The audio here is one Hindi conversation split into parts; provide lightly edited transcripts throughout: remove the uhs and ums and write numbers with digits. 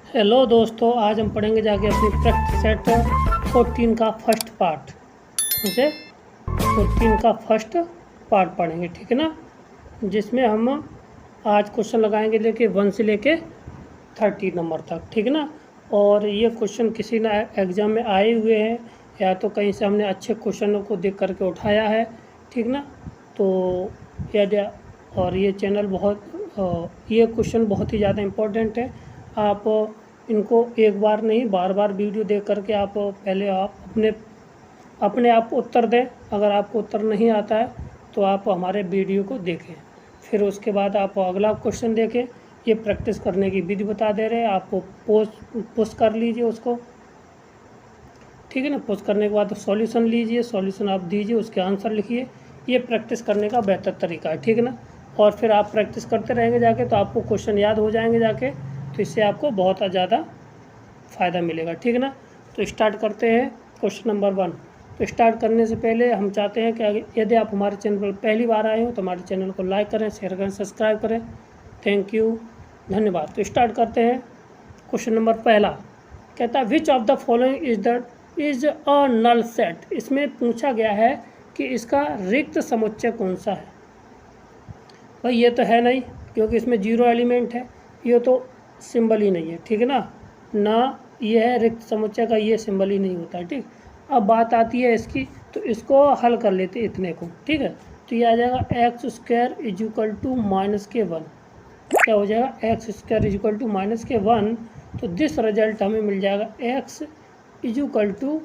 हेलो दोस्तों, आज हम पढ़ेंगे जाके अपनी प्रैक्टिस सेट 14 का फर्स्ट पार्ट। उसे 14 का फर्स्ट पार्ट पढ़ेंगे, ठीक है ना, जिसमें हम आज क्वेश्चन लगाएंगे लेके 1 से लेके 30 नंबर तक, ठीक है ना। और ये क्वेश्चन किसी ना एग्ज़ाम में आए हुए हैं या तो कहीं से हमने अच्छे क्वेश्चनों को देख करके उठाया है, ठीक ना। तो यदि और ये चैनल ये क्वेश्चन बहुत ही ज़्यादा इम्पोर्टेंट है। आप इनको एक बार नहीं बार बार वीडियो देख करके आप पहले आप अपने आप उत्तर दें। अगर आपको उत्तर नहीं आता है तो आप हमारे वीडियो को देखें, फिर उसके बाद आप अगला क्वेश्चन देखें। ये प्रैक्टिस करने की विधि बता दे रहे हैं आपको। पोस्ट कर लीजिए उसको, ठीक है ना। पोस्ट करने के बाद सॉल्यूशन लीजिए, सॉल्यूशन आप दीजिए, उसके आंसर लिखिए। ये प्रैक्टिस करने का बेहतर तरीका है, ठीक है ना। और फिर आप प्रैक्टिस करते रहेंगे जाके तो आपको क्वेश्चन याद हो जाएंगे जाके, तो इससे आपको बहुत ज़्यादा फ़ायदा मिलेगा, ठीक है ना। तो स्टार्ट करते हैं क्वेश्चन नंबर 1। तो स्टार्ट करने से पहले हम चाहते हैं कि यदि आप हमारे चैनल पर पहली बार आए हो तो हमारे चैनल को लाइक करें, शेयर करें, सब्सक्राइब करें। थैंक यू, धन्यवाद। तो स्टार्ट करते हैं। क्वेश्चन नंबर पहला कहता है which of the following is a null set. इसमें पूछा गया है कि इसका रिक्त समुच्चय कौन सा है। भाई ये तो है नहीं, क्योंकि इसमें 0 एलिमेंट है, ये तो सिंबल ही नहीं है, ठीक है ना ये है रिक्त समुच्चय का, ये सिंबल ही नहीं होता है, ठीक। अब बात आती है इसकी, तो इसको हल कर लेते इतने को, ठीक है। तो ये आ जाएगा X square is equal to -1। क्या हो जाएगा X square is equal to -1। तो दिस रिजल्ट हमें मिल जाएगा एक्स इज इक्वल टू,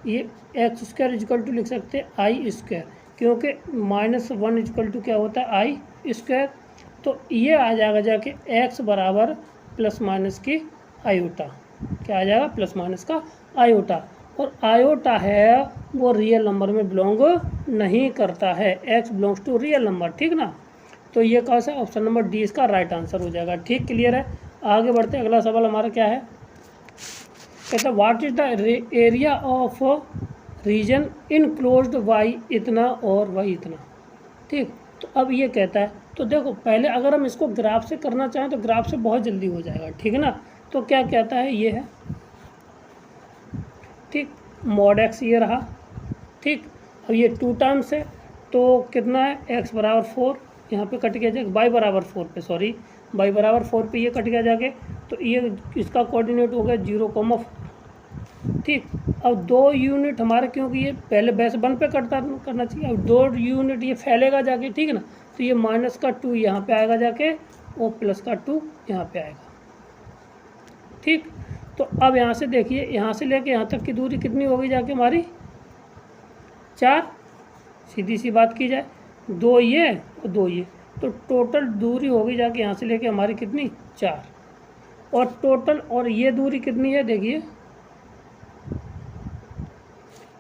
ये X square is equal to लिख सकते हैं आई स्क्वायर, क्योंकि -1 इज इक्वल टू क्या होता है आई स्क्वायर। तो ये आ जाएगा जाके एक्स बराबर प्लस माइनस की आयोटा। क्या आ जाएगा प्लस माइनस का आयोटा। और आयोटा है वो रियल नंबर में बिलोंग नहीं करता है, X belongs to real number, ठीक ना। तो ये कौन सा ऑप्शन नंबर डी इसका राइट आंसर हो जाएगा, ठीक। क्लियर है। आगे बढ़ते हैं। अगला सवाल हमारा क्या है, कहता है what is the area of region enclosed Y इतना और वाई इतना, ठीक। तो अब ये कहता है, तो देखो पहले अगर हम इसको ग्राफ से करना चाहें तो ग्राफ से बहुत जल्दी हो जाएगा, ठीक है ना। तो क्या कहता है, ये है, ठीक, मॉड एक्स ये रहा, ठीक। अब ये 2 टर्म्स है तो कितना है एक्स बराबर 4, यहाँ पे कट गया जाएगा वाई बराबर 4 पे, सॉरी वाई बराबर 4 पे ये कट गया जाके, तो ये इसका कोऑर्डिनेट हो गया 0,4, ठीक। अब 2 यूनिट हमारे, क्योंकि ये पहले बेस 1 पे करना चाहिए, अब 2 यूनिट ये फैलेगा जाके, ठीक है ना। तो ये -2 यहाँ पे आएगा जाके और +2 यहाँ पे आएगा, ठीक। तो अब यहाँ से देखिए, यहाँ से लेके यहाँ तक की दूरी कितनी होगी जाके हमारी 4, सीधी सी बात की जाए, 2 ये और 2 ये, तो टोटल दूरी होगी जाके यहाँ से लेके हमारी कितनी 4। और टोटल और ये दूरी कितनी है, देखिए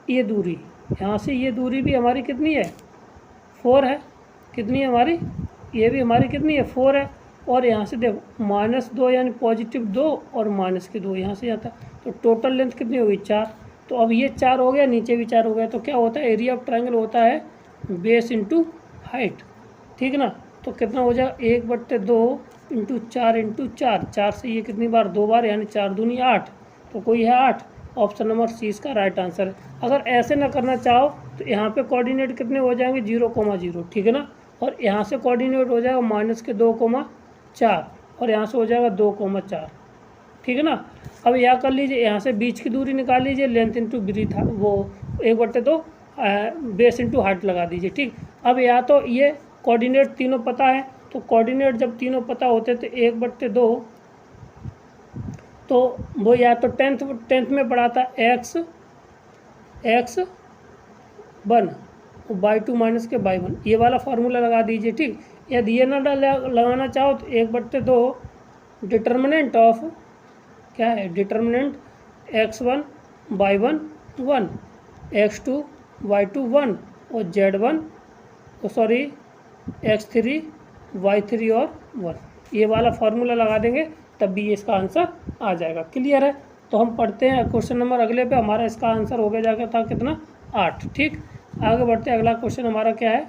ये दूरी यहाँ से, ये दूरी भी हमारी कितनी है 4 है, कितनी है हमारी, ये भी हमारी कितनी है 4 है। और यहाँ से देखो -2 यानी +2 और -2 यहाँ से आता, तो टोटल लेंथ कितनी होगी 4। तो अब ये 4 हो गया, नीचे भी 4 हो गया, तो क्या होता है एरिया ऑफ ट्रायंगल होता है बेस इंटू हाइट, ठीक ना। तो कितना हो जाएगा 1/2 इंटू 4 इंटू 4, 4 से ये कितनी बार 2 बार, यानी 4 दूनी 8, तो कोई है 8। ऑप्शन नंबर सी इसका राइट आंसर है। अगर ऐसे ना करना चाहो तो यहाँ पे कोऑर्डिनेट कितने हो जाएंगे 0,0, ठीक है ना। और यहाँ से कोऑर्डिनेट हो जाएगा -2,4 और यहाँ से हो जाएगा 2,4, ठीक है ना। अब यह कर लीजिए, यहाँ से बीच की दूरी निकाल लीजिए, लेंथ इंटू ब्रीथ, वो 1/2 बेस इंटू हाइट लगा दीजिए, ठीक। अब या तो ये कोऑर्डिनेट तीनों पता है, तो कोऑर्डिनेट जब तीनों पता होते तो 1/2, तो वो या तो 10th में पढ़ा था x 1 by2 माइनस के by1, ये वाला फार्मूला लगा दीजिए, ठीक। यदि ये ना लगाना चाहो तो 1/2 डिटर्मिनेंट ऑफ, क्या है determinant x1 y1 1, x2 y2 1 और z1 सॉरी x3 y3 और 1, ये वाला फार्मूला लगा देंगे तब भी ये इसका आंसर आ जाएगा। क्लियर है। तो हम पढ़ते हैं क्वेश्चन नंबर अगले पे। हमारा इसका आंसर हो गया जाकर था कितना 8, ठीक। आगे बढ़ते हैं। अगला क्वेश्चन हमारा क्या है,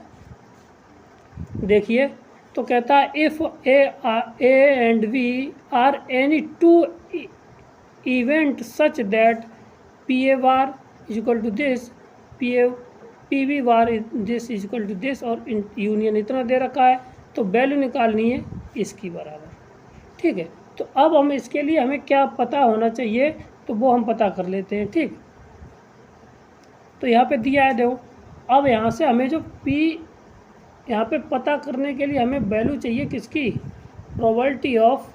देखिए। तो कहता है if A and B are any 2 event such that P A bar is equal to this, P B bar this is equal to this, और यूनियन इतना दे रखा है, तो वैल्यू निकालनी है इसकी बराबर। ठीक है, तो अब हम इसके लिए हमें क्या पता होना चाहिए, तो वो हम पता कर लेते हैं। ठीक, तो यहाँ पे दिया है देखो, अब यहाँ से हमें जो पी यहाँ पे पता करने के लिए हमें वैल्यू चाहिए किसकी, probability of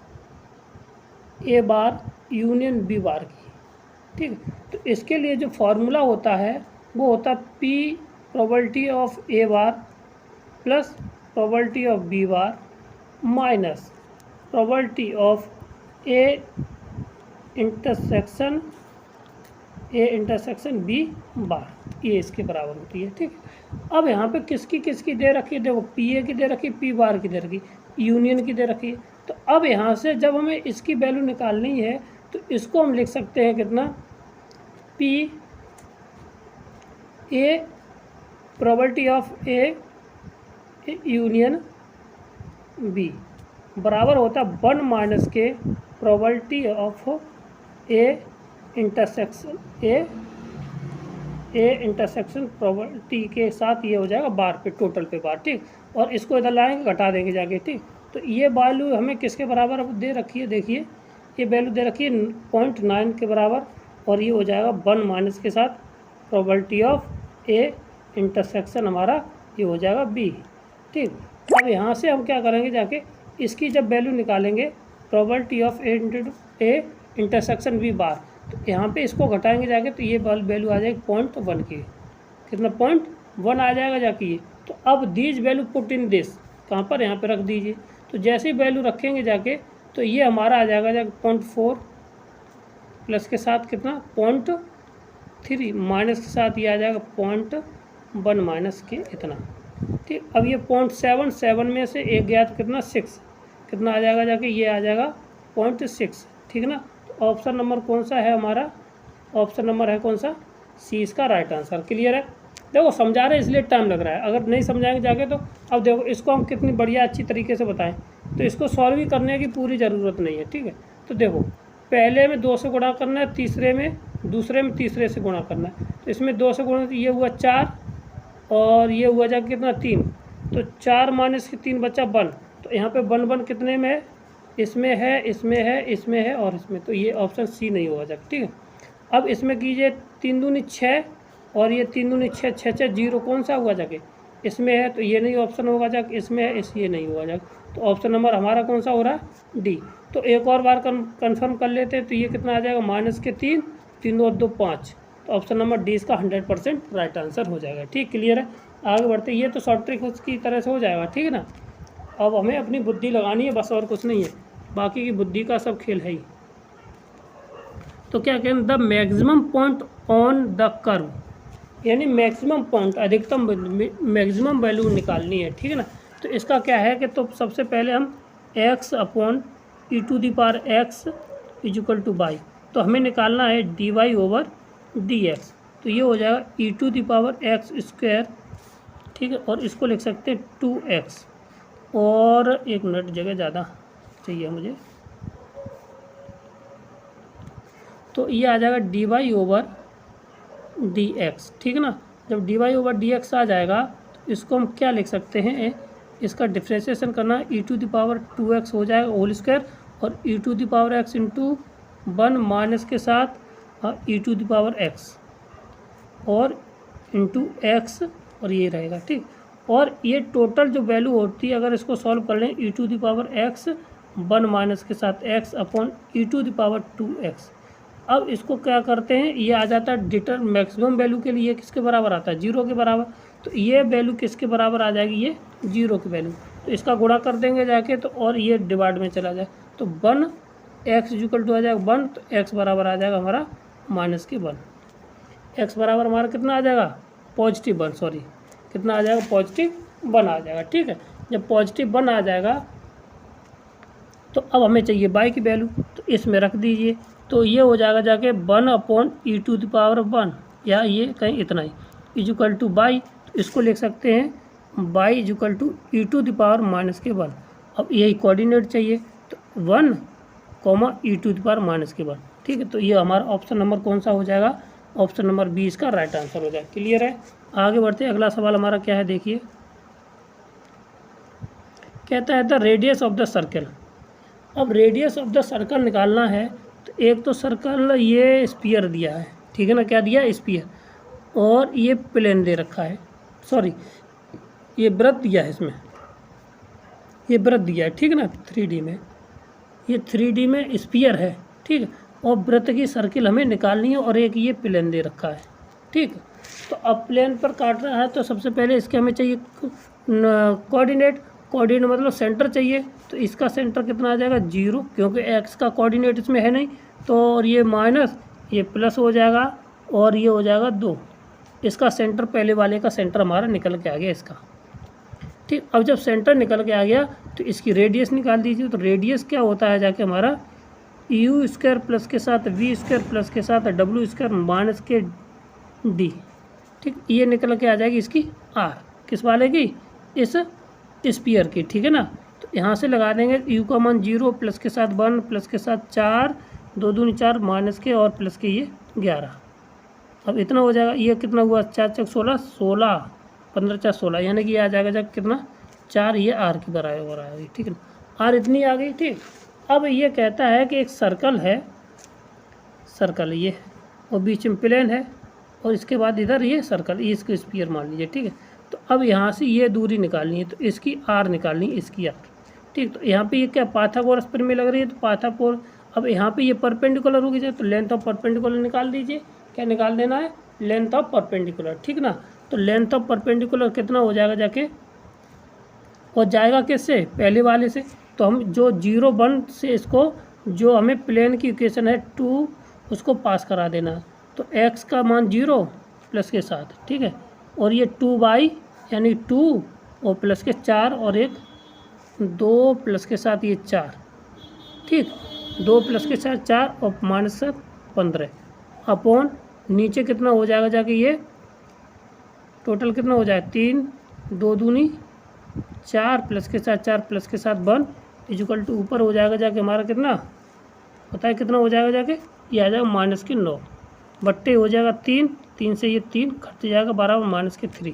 A bar union B bar की। ठीक है, तो इसके लिए जो फॉर्मूला होता है वो होता है P probability of A bar plus probability of B bar minus probability of A intersection B bar, ये इसके बराबर होती है। ठीक है, अब यहाँ पे किसकी किसकी दे रखी है, देखो पी ए की दे रखी, पी बार की दे रखी, यूनियन की दे रखी है। तो अब यहाँ से जब हमें इसकी वैल्यू निकालनी है तो इसको हम लिख सकते हैं कितना, P A probability of A union B बराबर होता है 1 माइनस के probability of A intersection probability के साथ ये हो जाएगा बार पे, टोटल पे बार। ठीक, और इसको इधर लाएंगे, घटा देंगे जाके। ठीक, तो ये वैल्यू हमें किसके बराबर अब दे रखी है, देखिए ये वैल्यू दे रखी है 0.9 के बराबर, और ये हो जाएगा 1 माइनस के साथ प्रोबेबिलिटी ऑफ ए इंटरसेक्शन हमारा ये हो जाएगा बी। ठीक, अब यहाँ से हम क्या करेंगे, जाके इसकी जब वैल्यू निकालेंगे probability of A intersection B bar, तो यहाँ पे इसको घटाएंगे जाके, तो ये वैल्यू आ जाएगी 0.1 की, कितना 0.1 आ जाएगा जाके ये। तो अब these value put in this, कहाँ पर, यहाँ पे रख दीजिए। तो जैसे ही वैल्यू रखेंगे जाके, तो ये हमारा आ जाएगा 0.4 प्लस के साथ कितना 0.3 माइनस के साथ ये आ जाएगा 0.1 माइनस के इतना। ठीक, अब ये 0.7 में से एक गया तो कितना 6, कितना आ जाएगा जाके, ये आ जाएगा 0.6। ठीक ना, तो ऑप्शन नंबर कौन सा है हमारा, ऑप्शन नंबर है कौन सा, सी इसका राइट आंसर। क्लियर है, देखो समझा रहे इसलिए टाइम लग रहा है, अगर नहीं समझाएंगे जाके तो। अब देखो इसको हम कितनी बढ़िया अच्छी तरीके से बताएं, तो इसको सॉल्व ही करने की पूरी ज़रूरत नहीं है। ठीक है, तो देखो पहले में 2 से गुणा करना है, दूसरे में तीसरे से गुणा करना है। तो इसमें 2 से गुणा, ये हुआ 4 और ये हुआ जाके कितना 3, तो 4 माइनस के 3 बचा 1, तो यहाँ पे 1 कितने में है, इसमें है, इसमें है, इसमें है और इसमें, तो ये ऑप्शन सी नहीं होगा जाके। ठीक है, अब इसमें कीजिए 3 दूनी 6 और ये 3 दूनी 6, 6 0 कौन सा हुआ जाके, इसमें है, तो ये नहीं ऑप्शन होगा जाके, इसमें है, ये नहीं हुआ जाके। तो ऑप्शन नंबर हमारा कौन सा हो रहा है, डी। तो एक और बार कंफर्म कर लेते हैं, तो ये कितना आ जाएगा माइनस के 3, 3 और 2 5, तो ऑप्शन नंबर डी इसका 100% राइट आंसर हो जाएगा। ठीक, क्लियर है, आगे बढ़ते, ये तो शॉर्ट ट्रिक उसकी तरह से हो जाएगा। ठीक है ना, अब हमें अपनी बुद्धि लगानी है बस, और कुछ नहीं है, बाकी की बुद्धि का सब खेल है ही। तो क्या कहें, the maximum point on the curve, यानी मैक्सिमम पॉइंट, अधिकतम मैक्सिमम वैल्यू निकालनी है। ठीक है ना, तो इसका क्या है कि तो सबसे पहले हम x upon e to the power x is equal to y, तो हमें निकालना है dy ओवर dx, तो ये हो जाएगा e to the power x square. ठीक है, और इसको लिख सकते हैं 2x, और 1 मिनट जगह ज़्यादा चाहिए मुझे, तो ये आ जाएगा dy ओवर dx। ठीक है ना, जब dy ओवर dx आ जाएगा तो इसको हम क्या लिख सकते हैं, इसका डिफ्रेंशिएशन करना, e to the power 2x हो जाएगा होल स्क्वायर, और e to the power x into 1 minus के साथ e to the power x और इंटू x, और ये रहेगा। ठीक, और ये टोटल जो वैल्यू होती है, अगर इसको सॉल्व कर लें, e to the power x 1 minus के साथ x upon e to the power 2x। अब इसको क्या करते हैं, ये आ जाता है डिटर मैक्सिमम वैल्यू के लिए किसके बराबर आता है, 0 के बराबर, तो ये वैल्यू किसके बराबर आ जाएगी, ये 0 की वैल्यू, तो इसका गुणा कर देंगे जाके, तो और ये डिवाइड में चला जाए, तो 1 x इक्वल टू आ जाएगा 1, तो x बराबर आ जाएगा हमारा माइनस के 1, x बराबर हमारा कितना आ जाएगा पॉजिटिव 1, सॉरी कितना आ जाएगा पॉजिटिव 1 आ जाएगा। ठीक है, जब पॉजिटिव 1 आ जाएगा तो अब हमें चाहिए y की वैल्यू, तो इसमें रख दीजिए, तो ये हो जाएगा जाके 1 upon e to the power 1, या ये कहीं इतना ही इज इक्वल टू बाई, तो इसको लिख सकते हैं y is equal to e to the power minus के 1। अब यही कोऑर्डिनेट चाहिए, तो 1 e to the power minus के 1, ठीक है। तो ये हमारा ऑप्शन नंबर कौन सा हो जाएगा, ऑप्शन नंबर बी इसका राइट आंसर हो जाएगा। क्लियर है। आगे बढ़ते हैं, अगला सवाल हमारा क्या है देखिए, कहता है the radius of the circle. अब रेडियस ऑफ द सर्कल निकालना है, तो एक तो सर्कल ये स्फीयर दिया है, ठीक है ना, क्या दिया है स्फीयर, और ये प्लेन दे रखा है, सॉरी ये वृत्त दिया है, इसमें ये वृत्त दिया है, ठीक है ना, 3D में, ये 3D में स्फीयर है, ठीक है, और वृत्त की सर्किल हमें निकालनी है, और एक ये प्लेन दे रखा है, ठीक है। तो अब प्लेन पर काट रहा है, तो सबसे पहले इसके हमें चाहिए कोऑर्डिनेट मतलब सेंटर चाहिए। तो इसका सेंटर कितना आ जाएगा 0, क्योंकि एक्स का कोऑर्डिनेट इसमें है नहीं, तो और ये माइनस ये प्लस हो जाएगा, और ये हो जाएगा 2। इसका सेंटर पहले वाले का सेंटर हमारा निकल के आ गया इसका, ठीक। अब जब सेंटर निकल के आ गया, तो इसकी रेडियस निकाल दीजिए। तो रेडियस क्या होता है जाके हमारा यू स्क्वायर प्लस के साथ वी स्क्वायर प्लस के साथ डब्ल्यू स्क्वायर माइनस के डी, ठीक। ये निकल के आ जाएगी इसकी आर, किस वाले की, इस स्पीयर की, ठीक है ना। तो यहाँ से लगा देंगे यू का मान 0 प्लस के साथ 1 प्लस के साथ 4 2 दूनी 4 माइनस के और प्लस के ये 11। अब इतना हो जाएगा, ये कितना हुआ 4 चौक 16 16 15 4 16, यानी कि ये आ जाएगा जब कितना 4, ये आर की बराबर आ गई, ठीक है ना, आर इतनी आ गई, ठीक। अब ये कहता है कि एक सर्कल है, सर्कल ये है और बीच में प्लेन है, और इसके बाद इधर ये सर्कल, ये इसको स्फीयर मान लीजिए, ठीक है। तो अब यहाँ से ये दूरी निकालनी है, तो इसकी आर निकालनी है, इसकी आर, ठीक। तो यहाँ पे ये क्या पाइथागोरस प्रमेय लग रही है, तो पाइथागोरस, अब यहाँ पे ये परपेंडिकुलर होगी, तो लेंथ ऑफ परपेंडिकुलर निकाल दीजिए। क्या निकाल देना है, लेंथ ऑफ परपेंडिकुलर, ठीक ना। तो लेंथ ऑफ परपेंडिकुलर कितना हो जाएगा जाके, और जाएगा किससे, पहले वाले से। तो हम जो 0 1 से इसको, जो हमें प्लेन की इक्वेशन है 2, उसको पास करा देना। तो x का मान 0 प्लस के साथ, ठीक है, और ये 2 यानी 2 और प्लस के 4 और एक 2 प्लस के साथ ये 4, ठीक, 2 प्लस के साथ 4 और माइनस 15 अपॉन नीचे कितना हो जाएगा जाके, ये टोटल कितना हो जाएगा 3 2 दूनी 4 प्लस के साथ 4 प्लस के साथ 1 इक्वल टू ऊपर हो जाएगा जाके हमारा कितना पता है, कितना हो जाएगा जाके, ये आ जाएगा माइनस के 9 बट्टे हो जाएगा 3 3 से ये 3 घट जाएगा बराबर माइनस के 3,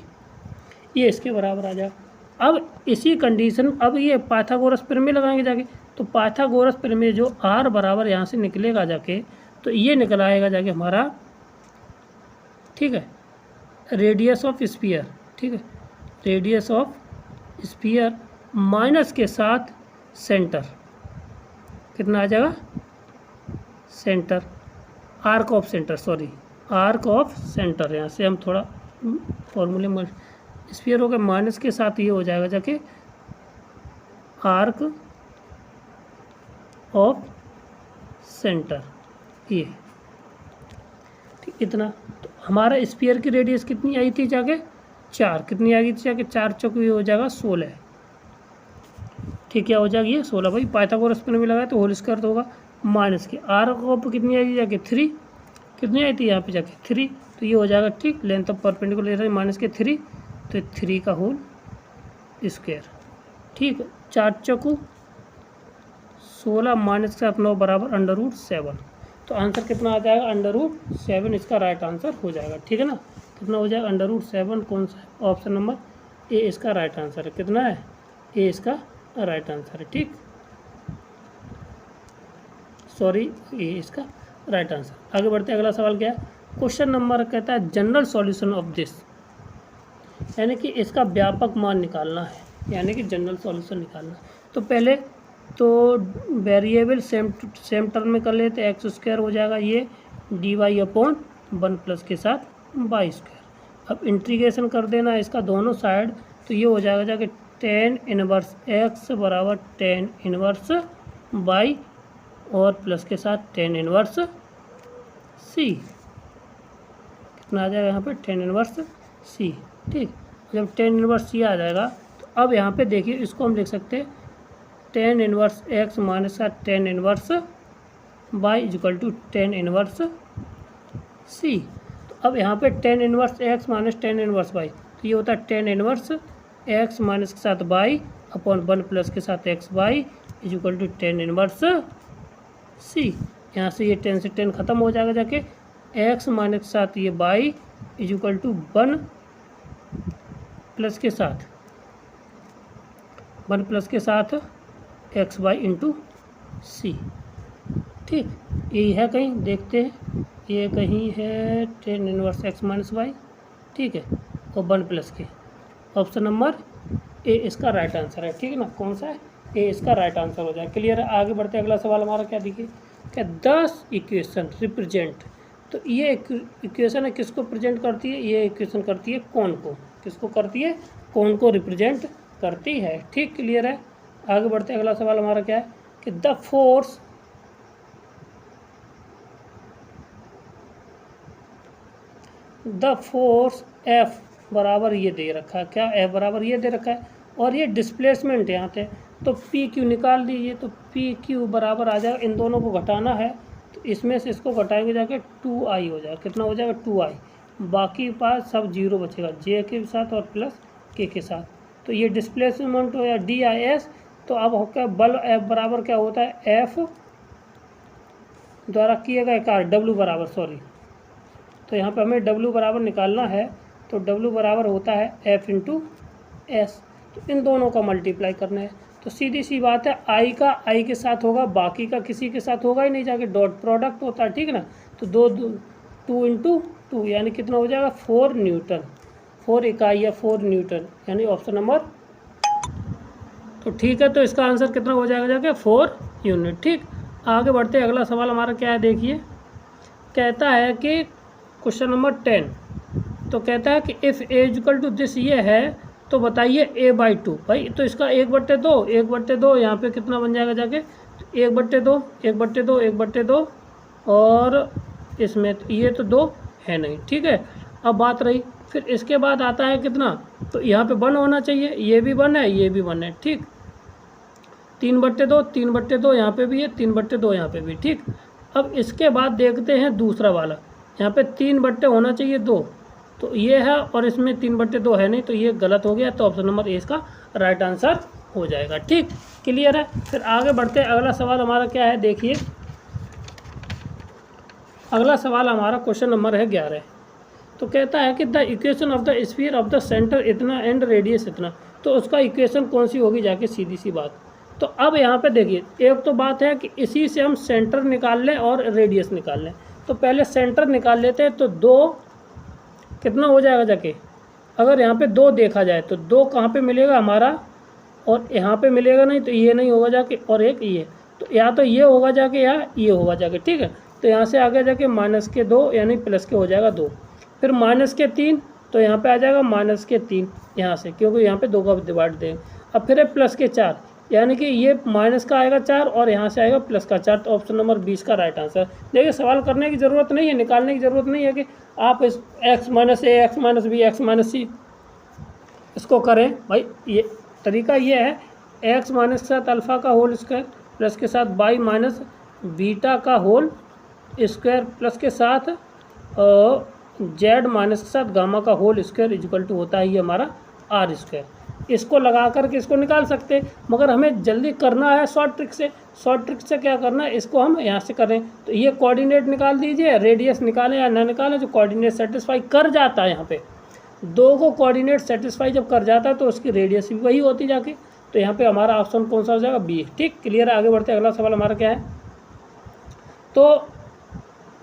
ये इसके बराबर आ जाएगा। अब इसी कंडीशन, अब ये पाइथागोरस प्रमेय लगाएंगे जाके, तो पाइथागोरस प्रमेय जो आर बराबर यहाँ से निकलेगा जाके, तो ये निकल आएगा जाके हमारा, ठीक है, रेडियस ऑफ स्फीयर, ठीक है, रेडियस ऑफ स्फीयर माइनस के साथ सेंटर कितना आ जाएगा, centre arc of centre, sorry arc of centre, यहाँ से हम थोड़ा फॉर्मूले में, स्फीयर हो गया माइनस के साथ ये हो जाएगा जाके आर्क ऑफ सेंटर, ये ठीक, इतना। तो हमारा स्फीयर की रेडियस कितनी आई थी जाके 4, कितनी आ गई थी जाके 4 चौक ये हो जाएगा 16, ठीक, क्या हो जाएगा ये 16, भाई पाइथागोरस प्रमेय लगाए तो होल स्क्वायर तो होगा माइनस के आर्क ऑफ कितनी आएगी जाके 3, कितनी आई थी यहाँ पे जाके 3, तो ये हो जाएगा, ठीक, लेंथ ऑफ परपेंडिकुलर माइनस के 3, तो 3 का होल स्क्वायर, ठीक, 4 चौको 16 माइनस के साथ 9 बराबर √7, तो आंसर कितना आ जाएगा √7, इसका राइट आंसर हो जाएगा, ठीक है ना। कितना हो जाएगा √7, कौन सा है, ऑप्शन नंबर ए इसका राइट आंसर है, कितना है, ए इसका राइट आंसर है, ठीक, सॉरी ये इसका राइट आंसर। आगे बढ़ते हैं, अगला सवाल क्या है, क्वेश्चन नंबर कहता है जनरल सॉल्यूशन ऑफ दिस, यानी कि इसका व्यापक मान निकालना है, यानी कि जनरल सॉल्यूशन निकालना है। तो पहले तो वेरिएबल सेम टर्म में कर लेते, एक्स स्क्वायर हो जाएगा ये dy/1 प्लस के साथ वाई स्क्वायर। अब इंटीग्रेशन कर देना इसका दोनों साइड, तो ये हो जाएगा जाके tan इनवर्स x बराबर tan इनवर्स y और प्लस के साथ tan इनवर्स c, कितना आ जाएगा यहाँ पे tan इनवर्स c, ठीक। जब tan इनवर्स c आ जाएगा, तो अब यहाँ पे देखिए इसको हम लिख सकते हैं tan इनवर्स x माइनस का tan inverse y equal to tan inverse c। तो अब यहाँ पे tan inverse x minus tan inverse y, तो ये होता है tan इनवर्स x माइनस के साथ y अपॉन 1 प्लस के साथ xy equal to tan inverse c। यहाँ से ये 10 से 10 ख़त्म हो जाएगा जाके, x माइनस के साथ ये y is equal to 1 plus के साथ 1 प्लस के साथ एक्स वाई इंटू सी। ठीक, यही है कहीं, देखते हैं, ये कहीं है 10 इनवर्स x माइनस वाई। ठीक है, और 1 प्लस के, ऑप्शन नंबर ए इसका राइट आंसर है। ठीक है ना, कौन सा है, ए इसका राइट आंसर हो जाए। क्लियर है, आगे बढ़ते हैं। अगला सवाल हमारा क्या देखिए, क्या 10 इक्वेशन रिप्रेजेंट, तो ये इक्वेशन है किसको प्रेजेंट करती है, ये इक्वेशन करती है कौन को, किसको करती है, कौन को रिप्रेजेंट करती है। ठीक, क्लियर है, आगे बढ़ते हैं। अगला सवाल हमारा क्या है कि द फोर्स F बराबर ये दे रखा है, क्या F बराबर ये दे रखा है, और ये डिस्प्लेसमेंट यहाँ पे, तो पी क्यू निकाल दीजिए, तो पी क्यू बराबर आ जाएगा, इन दोनों को घटाना है तो इसमें से इसको घटाएंगे जाके 2i हो जाएगा, कितना हो जाएगा 2i, बाकी पास सब जीरो बचेगा, जे के साथ और प्लस के साथ। तो ये डिस्प्लेसमेंट हो या DIS, तो अब हो क्या बल F बराबर क्या होता है, F द्वारा किया गया कार्य W बराबर, सॉरी, तो यहाँ पे हमें W बराबर निकालना है, तो W बराबर होता है F इंटू S, तो इन दोनों का मल्टीप्लाई करना है। तो सीधी सी बात है, I का I के साथ होगा, बाकी का किसी के साथ होगा ही नहीं, जाके डॉट प्रोडक्ट होता है। ठीक है ना, तो 2 इंटू 2 यानी कितना हो जाएगा 4 न्यूटन, 4 इकाई या 4 न्यूटन, यानी ऑप्शन नंबर, तो ठीक है, तो इसका आंसर कितना हो जाएगा जाके 4 यूनिट। ठीक, आगे बढ़ते हैं। अगला सवाल हमारा क्या है देखिए, कहता है कि क्वेश्चन नंबर 10, तो कहता है कि if A equal to this ये है, तो बताइए a/2, भाई तो इसका 1/2 यहाँ पे कितना बन जाएगा जाके 1/2 और इसमें ये तो 2 है नहीं। ठीक है, अब बात रही फिर इसके बाद आता है कितना, तो यहाँ पे 1 होना चाहिए, ये भी 1 है, ये भी 1 है। ठीक, 3/2 यहाँ पे भी है, 3/2 यहाँ पे भी। ठीक, अब इसके बाद देखते हैं दूसरा वाला, यहाँ पे 3 होना चाहिए 2, तो ये है और इसमें 3/2 है नहीं, तो ये गलत हो गया, तो ऑप्शन नंबर ए इसका राइट आंसर हो जाएगा। ठीक, क्लियर है, फिर आगे बढ़ते हैं। अगला सवाल हमारा क्या है देखिए, अगला सवाल हमारा क्वेश्चन नंबर है 11, तो कहता है कि the equation of the sphere of the centre इतना एंड रेडियस इतना, तो उसका इक्वेशन कौन सी होगी जाके, सीधी सी बात। तो अब यहाँ पे देखिए, एक तो बात है कि इसी से हम सेंटर निकाल लें और रेडियस निकाल लें, तो पहले सेंटर निकाल लेते हैं, तो 2 कितना हो जाएगा जाके, अगर यहाँ पे 2 देखा जाए तो 2 कहाँ पे मिलेगा हमारा, और यहाँ पे मिलेगा नहीं, तो ये नहीं होगा जाके, और एक ये, तो या तो ये होगा जाके या ये होगा जाके। ठीक है, तो यहाँ से आगे जाके -2 यानी प्लस के हो जाएगा 2, फिर -3, तो यहाँ पे आ जाएगा -3 यहाँ से, क्योंकि यहाँ पे 2 का डिवाइड देंगे। अब फिर है +4, यानी कि ये माइनस का आएगा 4 और यहाँ से आएगा प्लस का 4, तो ऑप्शन नंबर 20 का राइट आंसर। देखिए, सवाल करने की ज़रूरत नहीं है, निकालने की ज़रूरत नहीं है कि आप इस x - a x - b x - c इसको करें। भाई ये तरीका ये है, x माइनस के साथ अल्फ़ा का होल स्क्वायर प्लस के साथ y माइनस बीटा का होल स्क्वायर प्लस के साथ z माइनस के साथ गामा का होल स्क्वायर इक्वल टू होता है ये हमारा r²। इसको लगा करके इसको निकाल सकते हैं, मगर हमें जल्दी करना है शॉर्ट ट्रिक से। शॉर्ट ट्रिक से क्या करना है, इसको हम यहाँ से करें, तो ये कोऑर्डिनेट निकाल दीजिए, रेडियस निकालें या ना निकालें, जो कोऑर्डिनेट सेटिस्फाई कर जाता है, यहाँ पे 2 को कोऑर्डिनेट सेटिस्फाई जब कर जाता है तो उसकी रेडियस भी वही होती जाके, तो यहाँ पे हमारा ऑप्शन कौन सा हो जाएगा, बी। ठीक, क्लियर है, आगे बढ़ते हैं। अगला सवाल हमारा क्या है, तो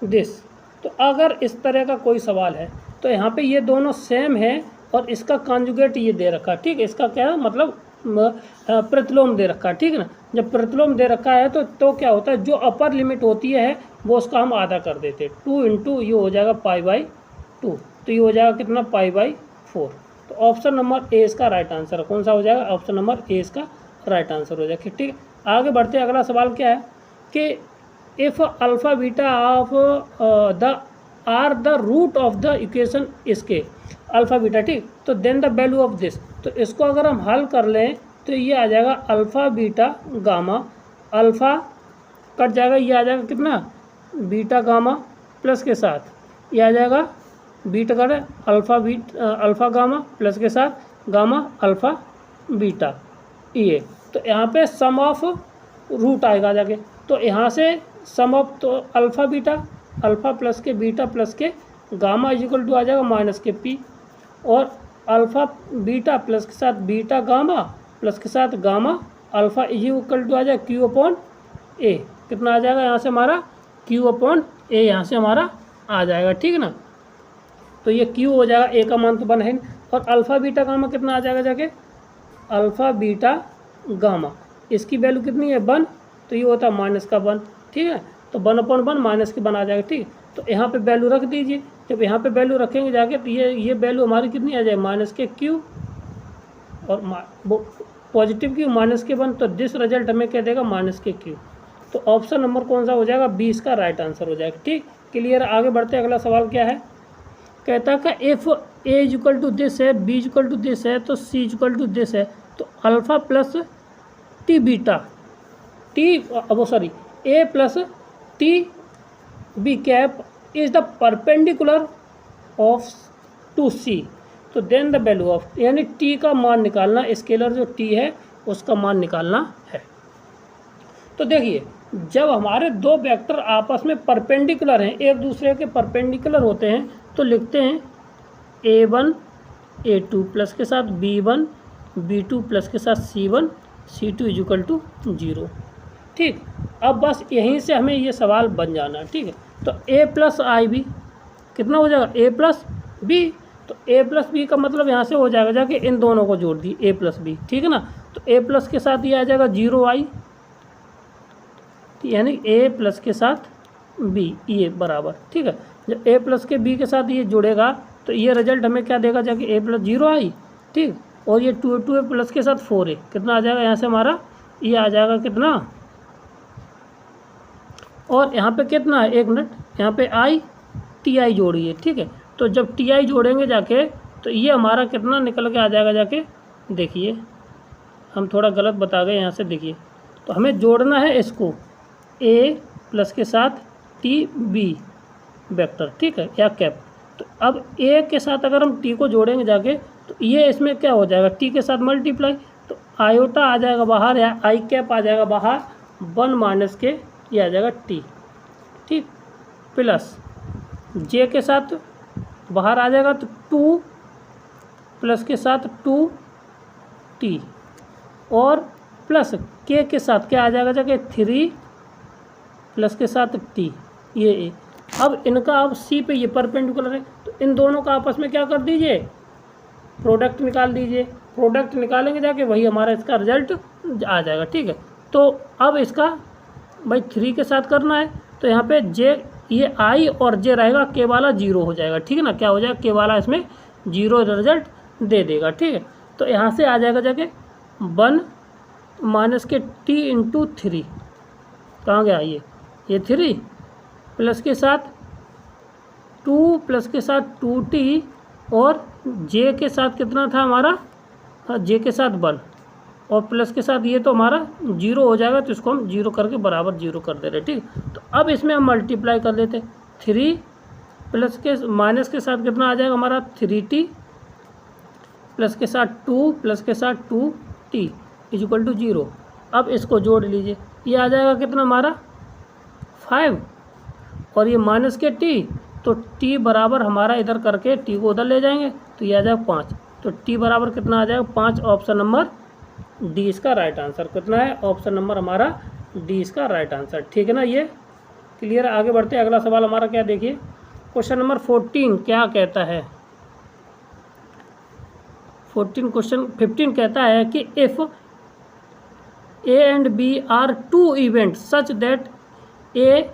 दिस, तो अगर इस तरह का कोई सवाल है, तो यहाँ पे ये दोनों सेम है और इसका कॉन्जुगेट ये दे रखा है। ठीक है, इसका क्या मतलब प्रतिलोम दे रखा है। ठीक है ना, जब प्रतिलोम दे रखा है तो क्या होता है, जो अपर लिमिट होती है वो उसका हम आधा कर देते हैं, 2 इंटू ये हो जाएगा π/2, तो ये हो जाएगा कितना π/4, तो ऑप्शन नंबर ए इसका राइट आंसर कौन सा हो जाएगा, ऑप्शन नंबर ए इसका राइट आंसर हो जाएगा। ठीक है, आगे बढ़ते हैं। अगला सवाल क्या है कि if alpha beta of the root of the equation इसके अल्फ़ा बीटा, ठीक, तो then the value of this, तो इसको अगर हम हल कर लें तो ये आ जाएगा alpha beta gamma, alpha cut जाएगा, ये आ जाएगा कितना बीटा गामा प्लस के साथ ये आ जाएगा beta cut alpha gamma plus के साथ गामा अल्फ़ा बीटा, ये तो यहाँ पे सम ऑफ रूट आएगा जाके, तो यहाँ से सम ऑफ तो अल्फ़ा बीटा, अल्फ़ा प्लस के बीटा प्लस के गामा इज इक्वल टू आ जाएगा माइनस के पी, और अल्फ़ा बीटा प्लस के साथ बीटा गामा प्लस के साथ gamma alpha is equal to आ जाएगा क्यू अपॉन ए। कितना आ जाएगा यहाँ से हमारा क्यू अपॉन ए, यहाँ से हमारा आ जाएगा, ठीक है ना। तो ये क्यू हो जाएगा, ए का मान तो बन है नहीं, और अल्फ़ा बीटा गामा कितना आ जाएगा जाके अल्फ़ा बीटा गामा, इसकी वैल्यू कितनी है 1, तो ये होता है माइनस का 1, ठीक है। तो 1/1 माइनस की 1 आ जाएगा, ठीक। तो यहाँ पे वैल्यू रख दीजिए, जब यहाँ पे वैल्यू रखेंगे जाके तो ये वैल्यू हमारी कितनी आ जाएगी माइनस के क्यू, और पॉजिटिव क्यू माइनस के 1, तो दिस रिजल्ट हमें क्या देगा माइनस के क्यू। तो ऑप्शन नंबर कौन सा हो जाएगा, 20 का राइट आंसर हो जाएगा, ठीक। क्लियर। आगे बढ़ते हैं, अगला सवाल क्या है, कहता है कि if A is equal to this है, B is equal to this है, तो C is equal to this है, तो alpha plus T beta A plus T B cap is the perpendicular of to C, तो देन द वैल्यू ऑफ, यानी टी का मान निकालना, स्केलर जो टी है उसका मान निकालना है। तो देखिए, जब हमारे दो वेक्टर आपस में परपेंडिकुलर हैं, एक दूसरे के परपेंडिकुलर होते हैं, तो लिखते हैं a1 a2 प्लस के साथ b1 b2 प्लस के साथ c1 c2 is equal to 0, ठीक। अब बस यहीं से हमें ये सवाल बन जाना है, ठीक है। तो a प्लस आई बी कितना हो जाएगा a प्लस बी, तो a प्लस बी का मतलब यहाँ से हो जाएगा जाके इन दोनों को जोड़ दी a प्लस बी, ठीक है ना। तो a प्लस के साथ ये आ जाएगा 0i, यानी a प्लस के साथ b ये बराबर, ठीक है। जब a प्लस के b के साथ ये जुड़ेगा तो ये रिजल्ट हमें क्या देगा जाके a प्लस 0i, ठीक। और ये 2a प्लस के साथ 4a कितना आ जाएगा यहाँ से हमारा, ये आ जाएगा कितना, और यहाँ पे कितना है, एक मिनट, यहाँ पे i ti जोड़िए, ठीक है। तो जब ti जोड़ेंगे जाके तो ये हमारा कितना निकल के आ जाएगा जाके, देखिए हम थोड़ा गलत बता गए यहाँ से, देखिए। तो हमें जोड़ना है इसको a प्लस के साथ टी बी वेक्टर, ठीक है, या कैप। तो अब a के साथ अगर हम t को जोड़ेंगे जाके तो ये इसमें क्या हो जाएगा, t के साथ मल्टीप्लाई, तो आयोटा आ जाएगा बाहर या आई कैप आ जाएगा बाहर, 1 माइनस के ये आ जाएगा t, ठीक, प्लस j के साथ बाहर आ जाएगा तो 2 प्लस के साथ 2t, और प्लस k के साथ क्या आ जाएगा जाके 3 प्लस के साथ t, ये a। अब इनका अब c पे ये परपेंडिकुलर है, तो इन दोनों का आपस में क्या कर दीजिए, प्रोडक्ट निकाल दीजिए। प्रोडक्ट निकालेंगे जाके वही हमारा इसका रिजल्ट आ जाएगा, ठीक है। तो अब इसका भाई 3 के साथ करना है, तो यहाँ पे j, ये i और j रहेगा, k वाला 0 हो जाएगा, ठीक है ना। क्या हो जाएगा, k वाला इसमें 0 रिजल्ट दे देगा, ठीक है। तो यहाँ से आ जाएगा जाके 1 माइनस के t इंटू 3, कहाँ गया ये 3 प्लस के साथ 2 प्लस के साथ 2t, और j के साथ कितना था हमारा, j के साथ 1, और प्लस के साथ ये तो हमारा 0 हो जाएगा, तो इसको हम 0 करके बराबर 0 कर दे रहे, ठीक। तो अब इसमें हम मल्टीप्लाई कर लेते, 3 प्लस के माइनस के साथ कितना आ जाएगा हमारा 3t प्लस के साथ 2 प्लस के साथ 2t इज इक्वल टू 0। अब इसको जोड़ लीजिए, ये आ जाएगा कितना हमारा 5, और ये माइनस के t, तो t बराबर हमारा इधर करके t को उधर ले जाएंगे तो ये आ जाएगा 5, तो t बराबर कितना आ जाएगा 5। ऑप्शन नंबर डी इसका राइट आंसर कितना है, ऑप्शन नंबर हमारा डी इसका राइट आंसर, ठीक है ना। ये क्लियर। आगे बढ़ते हैं, अगला सवाल हमारा क्या, देखिए क्वेश्चन नंबर 14 क्या कहता है, 14 क्वेश्चन 15 कहता है कि if A and B are 2 event such that A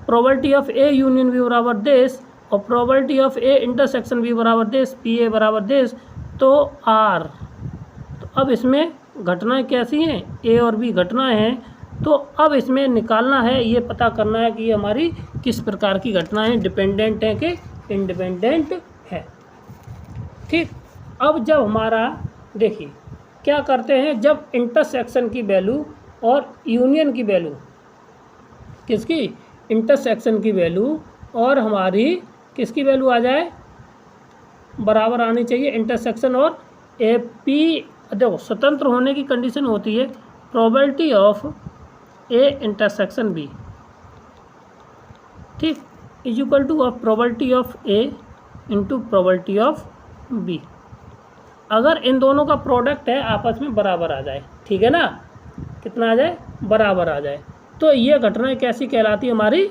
probability of A union B बराबर दिस और probability of A intersection B बराबर दिस, पी ए बराबर दिस, तो आर, तो अब इसमें घटनाएं कैसी हैं, ए और बी घटनाएं हैं। तो अब इसमें निकालना है, ये पता करना है कि ये हमारी किस प्रकार की घटनाएं, डिपेंडेंट हैं कि इंडिपेंडेंट है, ठीक। अब जब हमारा देखिए क्या करते हैं, जब इंटरसेक्शन की वैल्यू और यूनियन की वैल्यू, किसकी, इंटरसेक्शन की वैल्यू और हमारी किसकी वैल्यू आ जाए, बराबर आनी चाहिए, इंटरसेक्शन और ए पी, देखो स्वतंत्र होने की कंडीशन होती है probability of A intersection B, ठीक, is equal to of probability of A into probability of B. अगर इन दोनों का प्रोडक्ट है आपस में बराबर आ जाए, ठीक है ना, कितना आ जाए, बराबर आ जाए, तो ये घटना कैसी कहलाती है हमारी,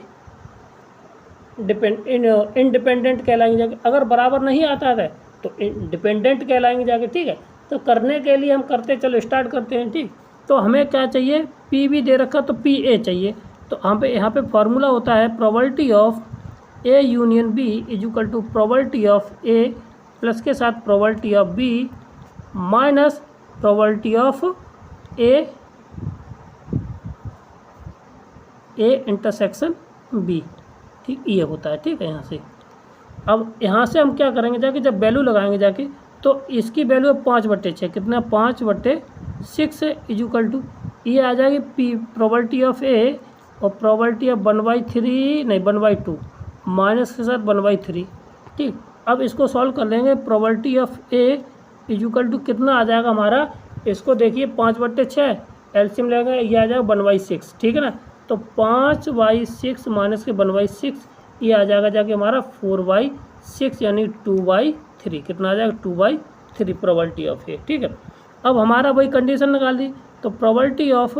इंडिपेंडेंट कहलाएंगे जाके। अगर बराबर नहीं आता है तो डिपेंडेंट कहलाएंगे जाके, ठीक है। तो करने के लिए हम करते, चलो स्टार्ट करते हैं, ठीक। तो हमें क्या चाहिए, पी भी दे रखा तो पी ए चाहिए। तो यहाँ पे फार्मूला होता है probability of A union B is equal to probability of A plus के साथ probability of B minus probability of A intersection B, ठीक, ये होता है, ठीक है। यहाँ से अब यहाँ से हम क्या करेंगे जाके, जब वैल्यू लगाएंगे जाके, तो इसकी वैल्यू है 5/6, कितना 5/6 इज इक्वल टू ये आ जाएगी पी प्रोबेबिलिटी ऑफ ए और प्रोबेबिलिटी ऑफ 1/3 नहीं 1/2 माइनस के साथ 1/3, ठीक। अब इसको सॉल्व कर लेंगे, probability of A is equal to कितना आ जाएगा हमारा, इसको देखिए 5/6 एलसीएम लेंगे, ये आ जाएगा 1/6, ठीक है ना। तो 5/6 माइनस के 1/6 ये आ जाएगा जाके हमारा 4/6 यानी 2/3, कितना आ जाएगा 2/3 प्रोबेबिलिटी ऑफ ए, ठीक है। अब हमारा वही कंडीशन निकाल दी, तो probability of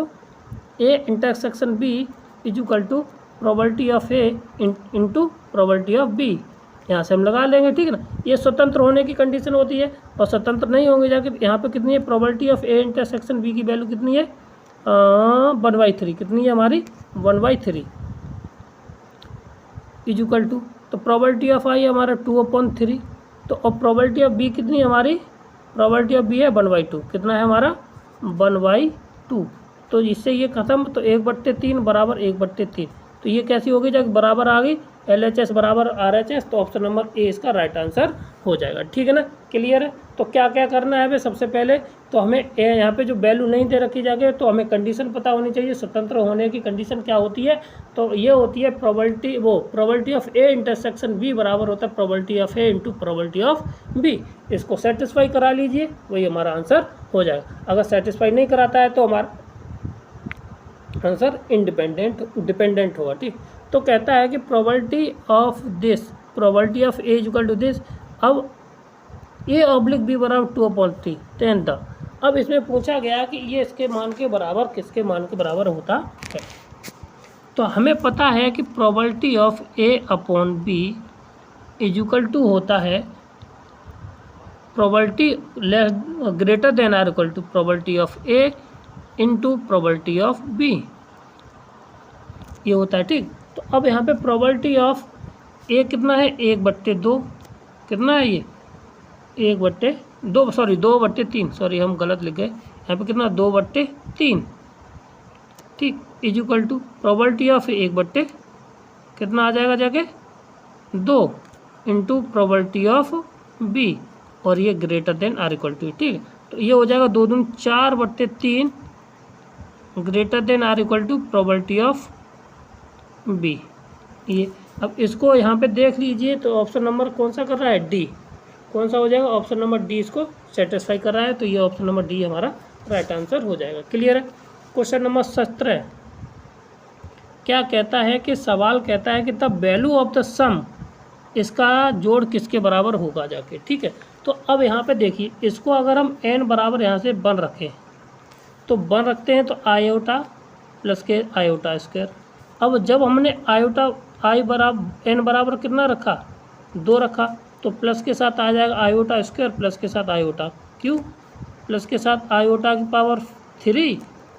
A intersection B is equal to probability of A into probability of B, यहाँ से हम लगा लेंगे, ठीक है ना। ये स्वतंत्र होने की कंडीशन होती है, और स्वतंत्र नहीं होंगे जाके यहाँ पे कितनी है, probability of A intersection B की वैल्यू कितनी है, 1/3, कितनी है हमारी 1/3 इज इक्वल टू, तो प्रोबेबिलिटी ऑफ आई हमारा 2/3, तो और प्रोबेबिलिटी ऑफ बी कितनी है हमारी, प्रोबेबिलिटी ऑफ बी है 1/2, कितना है हमारा 1/2। तो इससे ये खत्म, तो 1/3 बराबर 1/3, तो ये कैसी होगी जब बराबर आ गई, LHS बराबर RHS, तो ऑप्शन नंबर ए इसका राइट आंसर हो जाएगा, ठीक है ना, क्लियर है। तो क्या क्या करना है भाई, सबसे पहले तो हमें यहाँ पे जो वैल्यू नहीं दे रखी जाके, तो हमें कंडीशन पता होनी चाहिए, स्वतंत्र होने की कंडीशन क्या होती है, तो ये होती है probability of A intersection B बराबर होता है probability of A into probability of B. इसको सेटिस्फाई करा लीजिए, वही हमारा आंसर हो जाएगा। अगर सेटिस्फाई नहीं कराता है तो हमारा आंसर डिपेंडेंट होगा, ठीक। तो कहता है कि probability of this, probability of A equal to this, अब ए ऑब्लिक बी बराबर 2/3 10 द। अब इसमें पूछा गया कि ये इसके मान के बराबर किसके मान के बराबर होता है, तो हमें पता है कि probability of A upon B is equal to होता है probability greater than or equal to probability of A into probability of B, ये होता है, ठीक। तो अब यहाँ पे प्रोबेबिलिटी ऑफ ए कितना है 1/2, कितना है ये 1/2, सॉरी 2/3, सॉरी हम गलत लिख गए, यहाँ पे कितना 2/3, ठीक, is equal to probability of 1/, कितना आ जाएगा जाके 2 इंटू प्रोबेबिलिटी ऑफ बी, और ये greater than or equal to, ठीक है। तो ये हो जाएगा 2 दूनी 4/3 greater than or equal to probability of B. ये अब इसको यहाँ पे देख लीजिए, तो ऑप्शन नंबर कौन सा कर रहा है, डी, कौन सा हो जाएगा, ऑप्शन नंबर डी इसको सेटिस्फाई कर रहा है, तो ये ऑप्शन नंबर डी हमारा राइट आंसर हो जाएगा, क्लियर है। क्वेश्चन नंबर 17 क्या कहता है कि सवाल कहता है कि द वैल्यू ऑफ द सम, इसका जोड़ किसके बराबर होगा जाके, ठीक है। तो अब यहाँ पे देखिए, इसको अगर हम n बराबर यहाँ से 1 रखें, तो 1 रखते हैं तो आयोटा प्लस के आयोटा स्क्वायर। अब जब हमने आयोटा आई बराबर n बराबर कितना रखा 2 रखा, तो प्लस के साथ आ जाएगा आयोटा स्क्वायर प्लस के साथ आयोटा क्यू प्लस के साथ आयोटा की पावर 3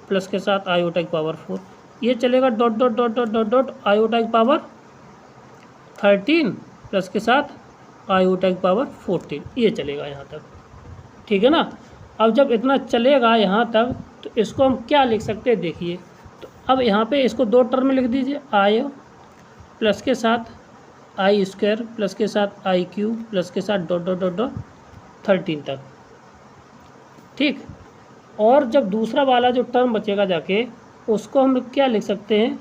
प्लस के साथ आयोटा की पावर 4, ये चलेगा dot dot dot dot dot dot iota की पावर 13 प्लस के साथ आयोटा की पावर 14, ये चलेगा यहाँ तक, ठीक है ना। अब जब इतना चलेगा यहाँ तक, तो इसको हम क्या लिख सकते हैं, देखिए, तो अब यहाँ पे इसको 2 टर्म में लिख दीजिए, आई प्लस के साथ आई स्क्वायर प्लस के साथ आई क्यू प्लस के साथ डॉट डॉट डॉट डॉट 13 तक, ठीक। और जब दूसरा वाला जो टर्म बचेगा जाके, उसको हम क्या लिख सकते हैं,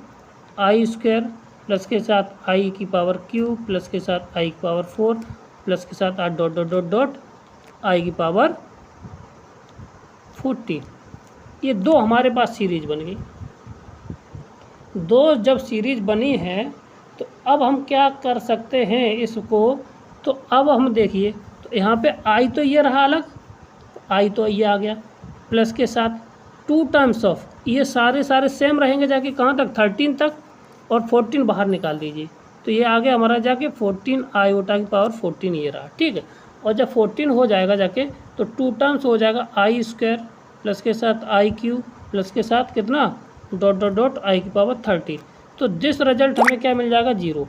आई स्क्वायर प्लस के साथ आई की पावर क्यू प्लस के साथ आई की पावर 4 प्लस के साथ dot dot dot dot I की पावर 14। ये 2 हमारे पास सीरीज बन गई। 2 जब सीरीज बनी है, तो अब हम क्या कर सकते हैं इसको, तो अब हम देखिए, तो यहाँ पे आई तो ये रहा अलग, आई तो ये आ गया प्लस के साथ 2 टाइम्स ऑफ, ये सारे सेम रहेंगे जाके कहाँ तक 13 तक, और 14 बाहर निकाल दीजिए, तो ये आ गया हमारा जाके 14 आयोटा की पावर 14 ये रहा, ठीक है। और जब 14 हो जाएगा जाके तो 2 टाइम्स हो जाएगा आई स्क्वायर प्लस के साथ आई क्यू प्लस के साथ कितना डॉट डॉट डॉट आई की पावर 13। तो दिस रिजल्ट हमें क्या मिल जाएगा, 0।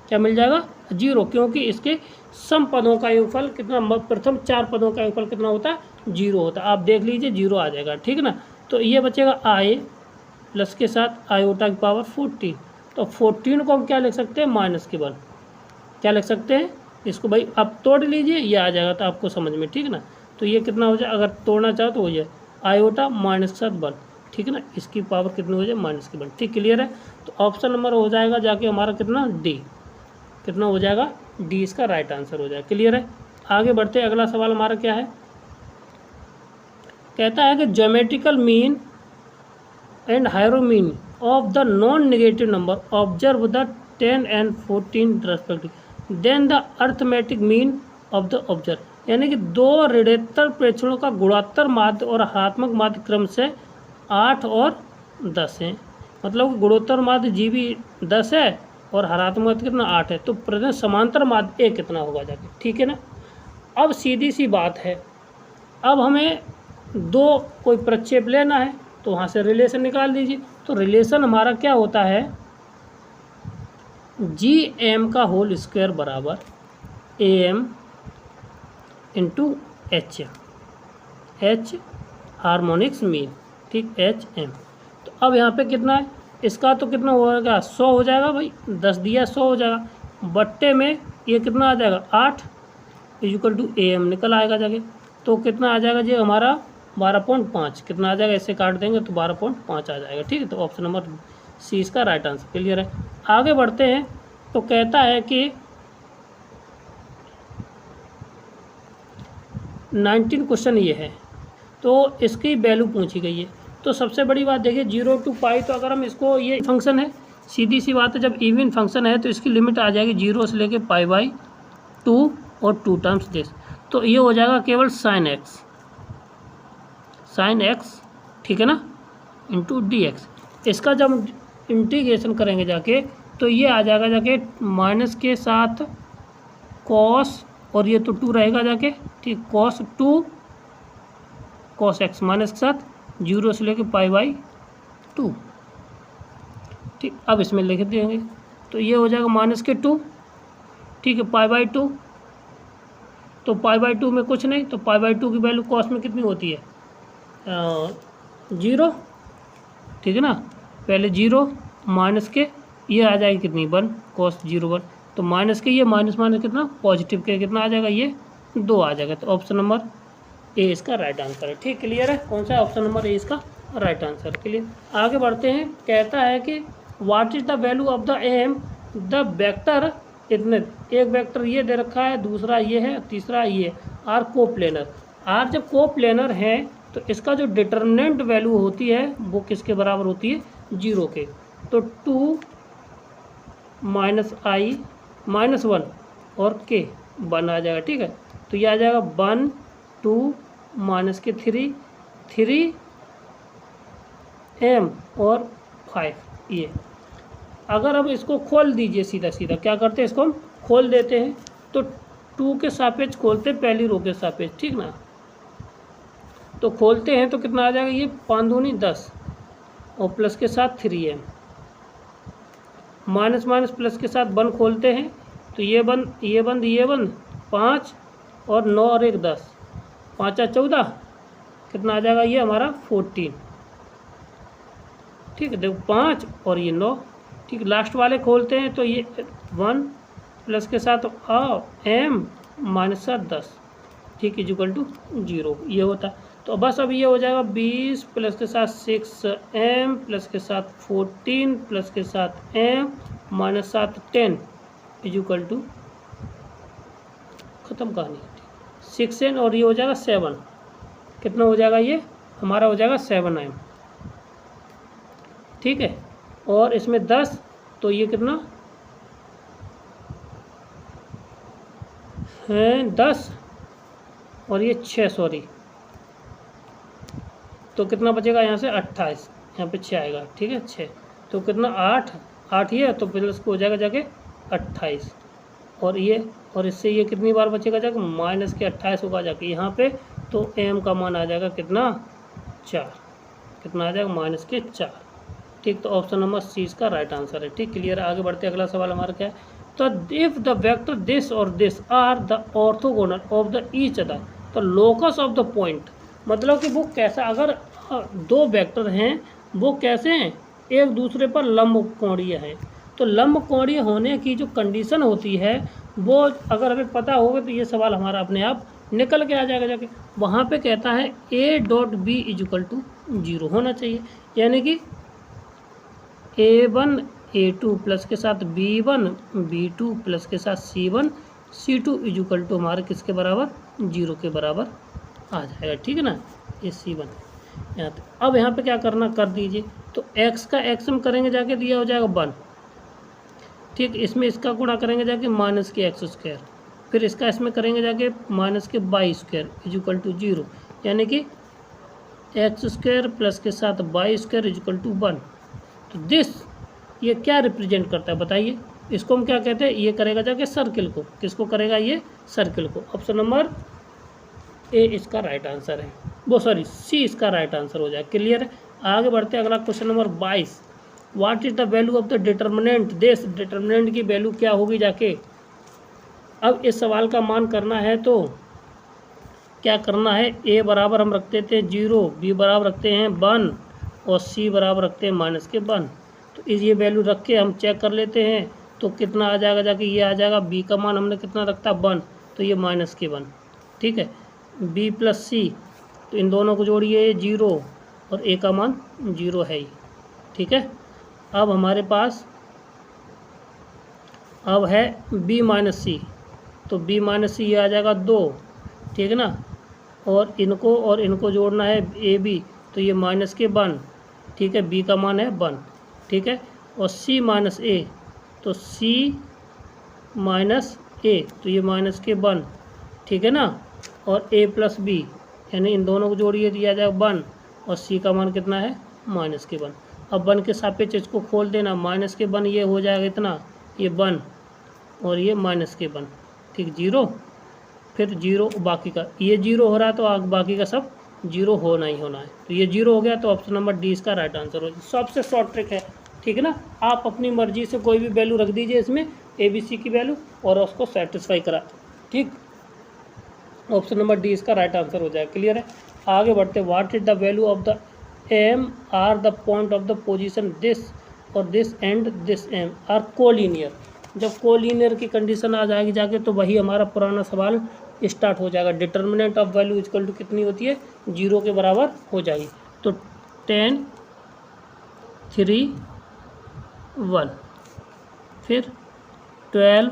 क्या मिल जाएगा, 0, क्योंकि इसके सम पदों का योगफल कितना, प्रथम 4 पदों का योगफल कितना होता है, 0 होता है। आप देख लीजिए 0 आ जाएगा, ठीक है ना। तो ये बचेगा आई प्लस के साथ आयोटा की पावर 14। तो 14 को हम क्या लिख सकते हैं, -1। क्या लिख सकते हैं इसको भाई, आप तोड़ लीजिए, ये आ जाएगा तो आपको समझ में, ठीक है ना। तो ये कितना हो जाए, अगर तोड़ना चाहो तो हो जाए आयोटा -1, ठीक है ना। इसकी पावर कितनी हो जाए, -1, ठीक, क्लियर है। तो ऑप्शन नंबर हो जाएगा जाके हमारा कितना, डी, कितना हो जाएगा, डी इसका राइट आंसर हो जाएगा, क्लियर है। आगे बढ़ते, अगला सवाल हमारा क्या है, कहता है कि ज्योमेट्रिकल मीन एंड हायरो mean of the non negative number observe the 10 and 14 respective then the arithmetic mean of the observe, यानी कि 2 ऋणोत्तर प्रेक्षणों का गुणात्तर माध्य और हरात्मक माध्य क्रम से 8 और 10 है, मतलब गुणोत्तर माध्य जी भी 10 है और हरात्मक माध्य कितना 8 है, तो प्रश्न समांतर माध्य ए कितना होगा जाके, ठीक है ना। अब सीधी सी बात है, अब हमें 2 कोई प्रक्षेप लेना है, तो वहाँ से रिलेशन निकाल दीजिए। तो रिलेशन हमारा क्या होता है, जी एम का होल स्क्वायर बराबर A M into H M, H harmonics mean, ठीक, एच एम। तो अब यहाँ पे कितना है, इसका तो कितना हो जाएगा, 100 हो जाएगा भाई, 10 दिया 100 हो जाएगा, बट्टे में ये कितना आ जाएगा 8 इक्वल टू ए एम निकल आएगा जाके, तो कितना आ जाएगा जी हमारा 12.5, कितना आ जाएगा, ऐसे काट देंगे तो 12.5 आ जाएगा, ठीक है। तो ऑप्शन नंबर सी इसका राइट आंसर, क्लियर है। आगे बढ़ते हैं, तो कहता है कि 19 क्वेश्चन ये है, तो इसकी वैल्यू पूछी गई है। तो सबसे बड़ी बात देखिए 0 to पाई, तो अगर हम इसको, ये फंक्शन है, सीधी सी बात है, जब इवन फंक्शन है तो इसकी लिमिट आ जाएगी 0 से लेके π/2 और 2 टाइम्स दिस, तो ये हो जाएगा केवल sin x, ठीक है ना, इंटू dx। इसका जब इंटीग्रेशन करेंगे जाके तो ये आ जाएगा जाके माइनस के साथ cos, और ये तो 2 रहेगा जाके, ठीक, cos 2 cos x माइनस के साथ 0 से लेके π/2, ठीक। अब इसमें लिख देंगे तो ये हो जाएगा -2, ठीक है, π/2, तो π/2 में कुछ नहीं, तो π/2 की वैल्यू cos में कितनी होती है, 0, ठीक है ना। पहले 0 माइनस के ये आ जाएगी कितनी 1, cos 0 1, तो माइनस के ये माइनस कितना पॉजिटिव के कितना आ जाएगा, ये 2 आ जाएगा। तो ऑप्शन नंबर ए इसका राइट आंसर है, ठीक, क्लियर है। कौन सा ऑप्शन नंबर ए इसका राइट आंसर, क्लियर। आगे बढ़ते हैं, कहता है कि what is the value of the am the vector, इतने एक वेक्टर ये दे रखा है, दूसरा ये है, तीसरा ये, आर कोप्लेनर। आर जब कोप्लेनर है तो इसका जो डिटर्मिनेंट वैल्यू होती है वो किसके बराबर होती है, 0 के। तो 2 -i -1 और k 1 आ जाएगा, ठीक है। तो ये आ जाएगा 1 2 माइनस के 3 m और 5, ये। अगर हम इसको खोल दीजिए सीधा सीधा, क्या करते हैं, इसको हम खोल देते हैं, तो 2 के सापेक्ष खोलते हैं, पहली रो के सापेक्ष, ठीक ना। तो खोलते हैं तो कितना आ जाएगा, ये 5 दूनी 10 और प्लस के साथ 3m, माइनस माइनस प्लस के साथ 1 खोलते हैं, तो ये बंद 5 और 9 और 1 10, 5 14, कितना आ जाएगा ये हमारा 14, ठीक है। देखो 5 और ये 9, ठीक। लास्ट वाले खोलते हैं तो ये 1 प्लस के साथ m माइनस 10, ठीक, इक्वल टू 0, ये होता है। तो बस अब ये हो जाएगा 20 प्लस के साथ 6m प्लस के साथ 14 प्लस के साथ m माइनस 7 10 इक्वल टू, ख़त्म कहानी, 6n और ये हो जाएगा 7, कितना हो जाएगा, ये हमारा हो जाएगा 7m, ठीक है। और इसमें 10, तो ये कितना हैं 10 और ये 6 सॉरी, तो कितना बचेगा यहाँ से 28, यहाँ पे 6 आएगा, ठीक है 6, तो कितना 8 ही है, तो प्लस को हो जाएगा जाके 28, और ये और इससे ये कितनी बार बचेगा जाके माइनस के 28 होगा जाके यहाँ पे, तो m का मान आ जाएगा कितना 4, कितना आ जाएगा माइनस के 4, ठीक। तो ऑप्शन नंबर सी इसका राइट आंसर है, ठीक क्लियर। आगे बढ़ते अगला सवाल हमारा क्या है, तो इफ द वेक्टर दिस और this are the orthogonal of the each other, तो लोकस ऑफ द पॉइंट, मतलब कि वो कैसा, अगर दो वेक्टर हैं वो कैसे हैं, एक दूसरे पर लंब कोणीय हैं, तो लंब कोणीय होने की जो कंडीशन होती है वो अगर हमें पता होगा तो ये सवाल हमारा अपने आप निकल के आ जाएगा जाके। वहाँ पे कहता है A.B = 0 होना चाहिए, यानी कि A1 A2 प्लस के साथ B1 B2 प्लस के साथ C1 C2 = हमारे किसके बराबर 0 के बराबर आ जाएगा, ठीक है ना, ये C1 यहाँ पे। अब यहाँ पे क्या करना कर दीजिए, तो x का x में करेंगे जाके दिया हो जाएगा 1, ठीक, इसमें इसका गुणा करेंगे जाके माइनस के x², फिर इसका इसमें करेंगे जाके माइनस के y² = 0, यानी कि x² प्लस के साथ y² = 1। तो दिस ये क्या रिप्रेजेंट करता है बताइए, इसको हम क्या कहते हैं, ये करेगा जाके सर्किल को, किसको करेगा, ये सर्किल को। ऑप्शन नंबर ए इसका राइट आंसर है, वो सॉरी सी इसका राइट आंसर हो जाए, क्लियर है। आगे बढ़ते हैं अगला question number 22, what is the value of the determinant this, determinant की वैल्यू क्या होगी जाके। अब इस सवाल का मान करना है तो क्या करना है, ए बराबर हम रख देते हैं 0, बी बराबर रखते हैं 1 और सी बराबर रखते हैं -1। तो ये वैल्यू रख के हम चेक कर लेते हैं, तो कितना आ जाएगा जाके, ये आ जाएगा बी का मान हमने कितना रखता 1, तो ये -1, ठीक है, बी प्लस सी, तो इन दोनों को जोड़िए 0 और ए का मान 0 है ही, ठीक है। अब हमारे पास अब है बी माइनस सी, तो बी माइनस सी ये आ जाएगा 2, ठीक है ना, और इनको जोड़ना है ए बी, तो ये -1, ठीक है, बी का मान है 1, ठीक है, और सी माइनस ए, तो सी माइनस ए, तो ये -1, ठीक है ना, और ए प्लस बी, यानी इन दोनों को जोड़िए दिया जाए 1 और सी का मान कितना है -1। अब 1 के सापेक्ष इसको खोल देना, -1 ये हो जाएगा इतना, ये 1 और ये -1, ठीक, 0, फिर 0 बाकी का, ये 0 हो रहा है तो बाकी का सब 0 होना ही होना है, तो ये 0 हो गया, तो ऑप्शन नंबर डी इसका राइट आंसर हो। सबसे शॉर्ट ट्रिक है, ठीक है ना, आप अपनी मर्जी से कोई भी वैल्यू रख दीजिए इसमें ABC की वैल्यू और उसको सेटिस्फाई करा, ठीक, ऑप्शन नंबर डी इसका राइट आंसर हो जाएगा, क्लियर है। आगे बढ़ते, what is the value of the M R the point of the position this और this and this M R collinear. जब कोलिनियर की कंडीशन आ जाएगी जाके, तो वही हमारा पुराना सवाल स्टार्ट हो जाएगा, determinant of value equal to कितनी होती है 0 के बराबर हो जाएगी, तो 10 3 1, फिर 12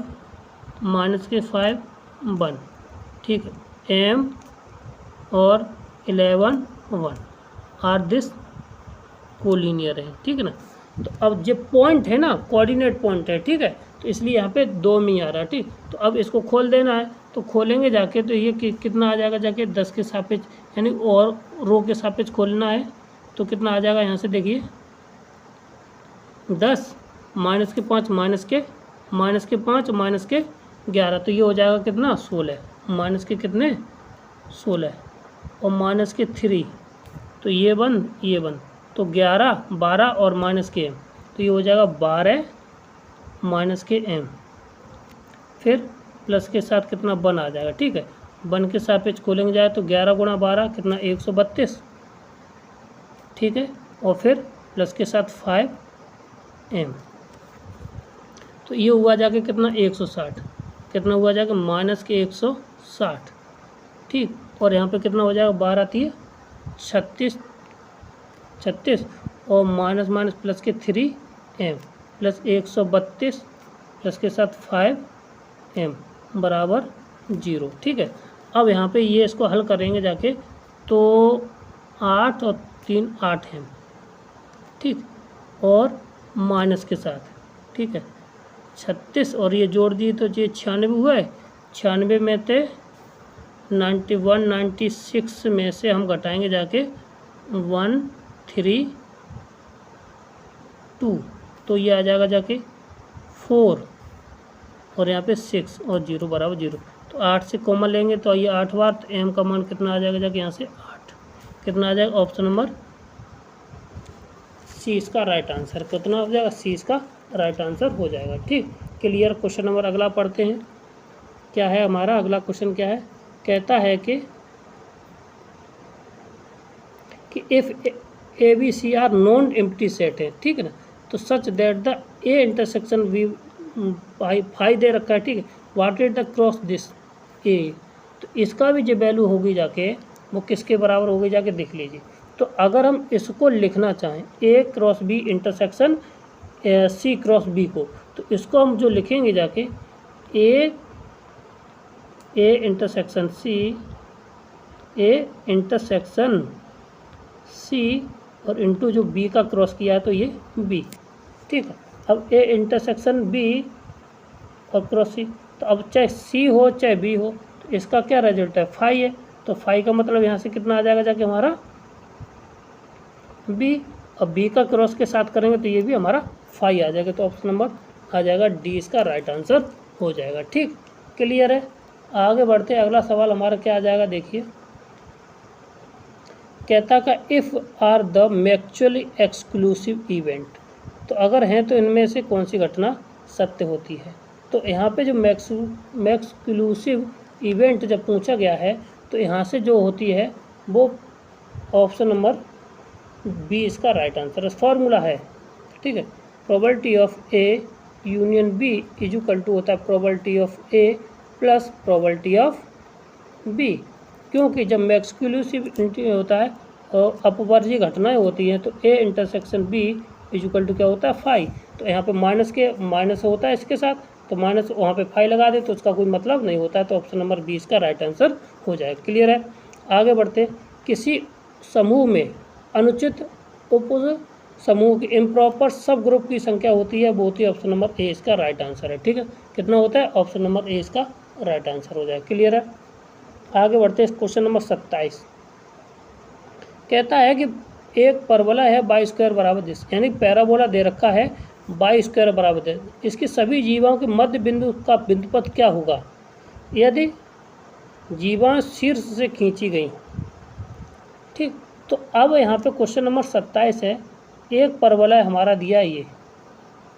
-5 1, ठीक है, एम और 11 1 आर दिस कोलिनियर है, ठीक है ना। तो अब जो पॉइंट है ना कोऑर्डिनेट पॉइंट है, ठीक है, तो इसलिए यहाँ पे 2 में आ रहा है, ठीक। तो अब इसको खोल देना है, तो खोलेंगे जाके तो ये कितना आ जाएगा जाके 10 के सापेक्ष, यानी और रो के सापेक्ष खोलना है, तो कितना आ जाएगा यहाँ से देखिए 10 -5 -11, तो ये हो जाएगा कितना 16, माइनस के कितने 16 और -3, तो ये 1 तो 11 12 और -m, तो ये हो जाएगा 12 -m, फिर प्लस के साथ कितना 1 आ जाएगा, ठीक है, 1 के सापेक्ष खोलेंगे जाए तो 11 × 12 कितना 132, ठीक है, और फिर प्लस के साथ 5m, तो ये हुआ जाके कितना 160, कितना हुआ जाएगा -160, ठीक, और यहाँ पे कितना हो जाएगा 12 3 36 और माइनस प्लस के 3m प्लस 132 प्लस के साथ 5m बराबर 0, ठीक है। अब यहाँ पे ये इसको हल करेंगे जाके, तो 8 और 3 8m, ठीक, और माइनस के साथ, ठीक है, 36 और ये जोड़ दिए तो ये 96 हुआ है, 96 में से 91 96 में से हम घटाएंगे जाके 132, तो ये आ जाएगा जाके 4 और यहाँ पे 6 और 0 बराबर 0। तो 8 से कॉमन लेंगे तो ये 8 बार, तो m का मान कितना आ जाएगा जाके यहाँ से 8। कितना आ जाएगा? ऑप्शन नंबर सी इसका राइट आंसर। कितना हो जाएगा? सी इसका राइट आंसर हो जाएगा। ठीक, क्लियर। क्वेश्चन नंबर अगला पढ़ते हैं। क्या है हमारा अगला क्वेश्चन? क्या है? कहता है कि if A B C are non empty set है, ठीक है ना, तो such that the A intersection V phi दे रखा है, ठीक है, what is the cross this A, तो इसका भी जो वैल्यू होगी जाके वो किसके बराबर होगी जाके देख लीजिए। तो अगर हम इसको लिखना चाहें A cross B intersection C cross B को, तो इसको हम जो लिखेंगे जाके A intersection C, A intersection C और इंटू जो बी का क्रॉस किया है तो ये बी, ठीक है। अब ए इंटरसेक्शन बी और क्रॉस सी, तो अब चाहे सी हो चाहे बी हो, तो इसका क्या रिजल्ट है? फाई है। तो फाई का मतलब यहाँ से कितना आ जाएगा जाके हमारा बी, और बी का क्रॉस के साथ करेंगे तो ये भी हमारा फाई आ जाएगा। तो ऑप्शन नंबर आ जाएगा डी इसका राइट आंसर हो जाएगा। ठीक, क्लियर है। आगे बढ़ते हैं। अगला सवाल हमारा क्या आ जाएगा देखिए। कहता का if are the mutually exclusive event, तो अगर हैं तो इनमें से कौन सी घटना सत्य होती है। तो यहाँ पे जो एक्सक्लूसिव इवेंट जब पूछा गया है तो यहाँ से जो होती है वो ऑप्शन नंबर बी इसका राइट आंसर। फॉर्मूला है, ठीक है, probability of A union B is equal to होता है probability of A plus probability of B, क्योंकि जब एक्सक्लूसिव होता है और अपवर्जी घटनाएं होती हैं तो A intersection B is equal to क्या होता है? फाई। तो यहाँ पे माइनस होता है इसके साथ, तो माइनस वहाँ पे फाई लगा दे तो उसका कोई मतलब नहीं होता है। तो ऑप्शन नंबर 20 का राइट आंसर हो जाएगा। क्लियर है। आगे बढ़ते। किसी समूह में अनुचित उप समूह की इम्प्रॉपर सब ग्रुप की संख्या होती है, वो होती है ऑप्शन नंबर ए इसका राइट आंसर है। ठीक है, कितना होता है? ऑप्शन नंबर ए इसका राइट आंसर हो जाएगा। क्लियर है। आगे बढ़ते हैं। क्वेश्चन नंबर 27 कहता है कि एक परवलय है बाई स्क्वायर बराबर दिस, यानी पैराबोला दे रखा है बाई स्क्वायर बराबर दिस, इसकी सभी जीवाओं के मध्य बिंदु का बिंदुपथ क्या होगा यदि जीवाएं शीर्ष से खींची गई। ठीक, तो अब यहाँ पे क्वेश्चन नंबर 27 है। एक परवलय हमारा दिया ये,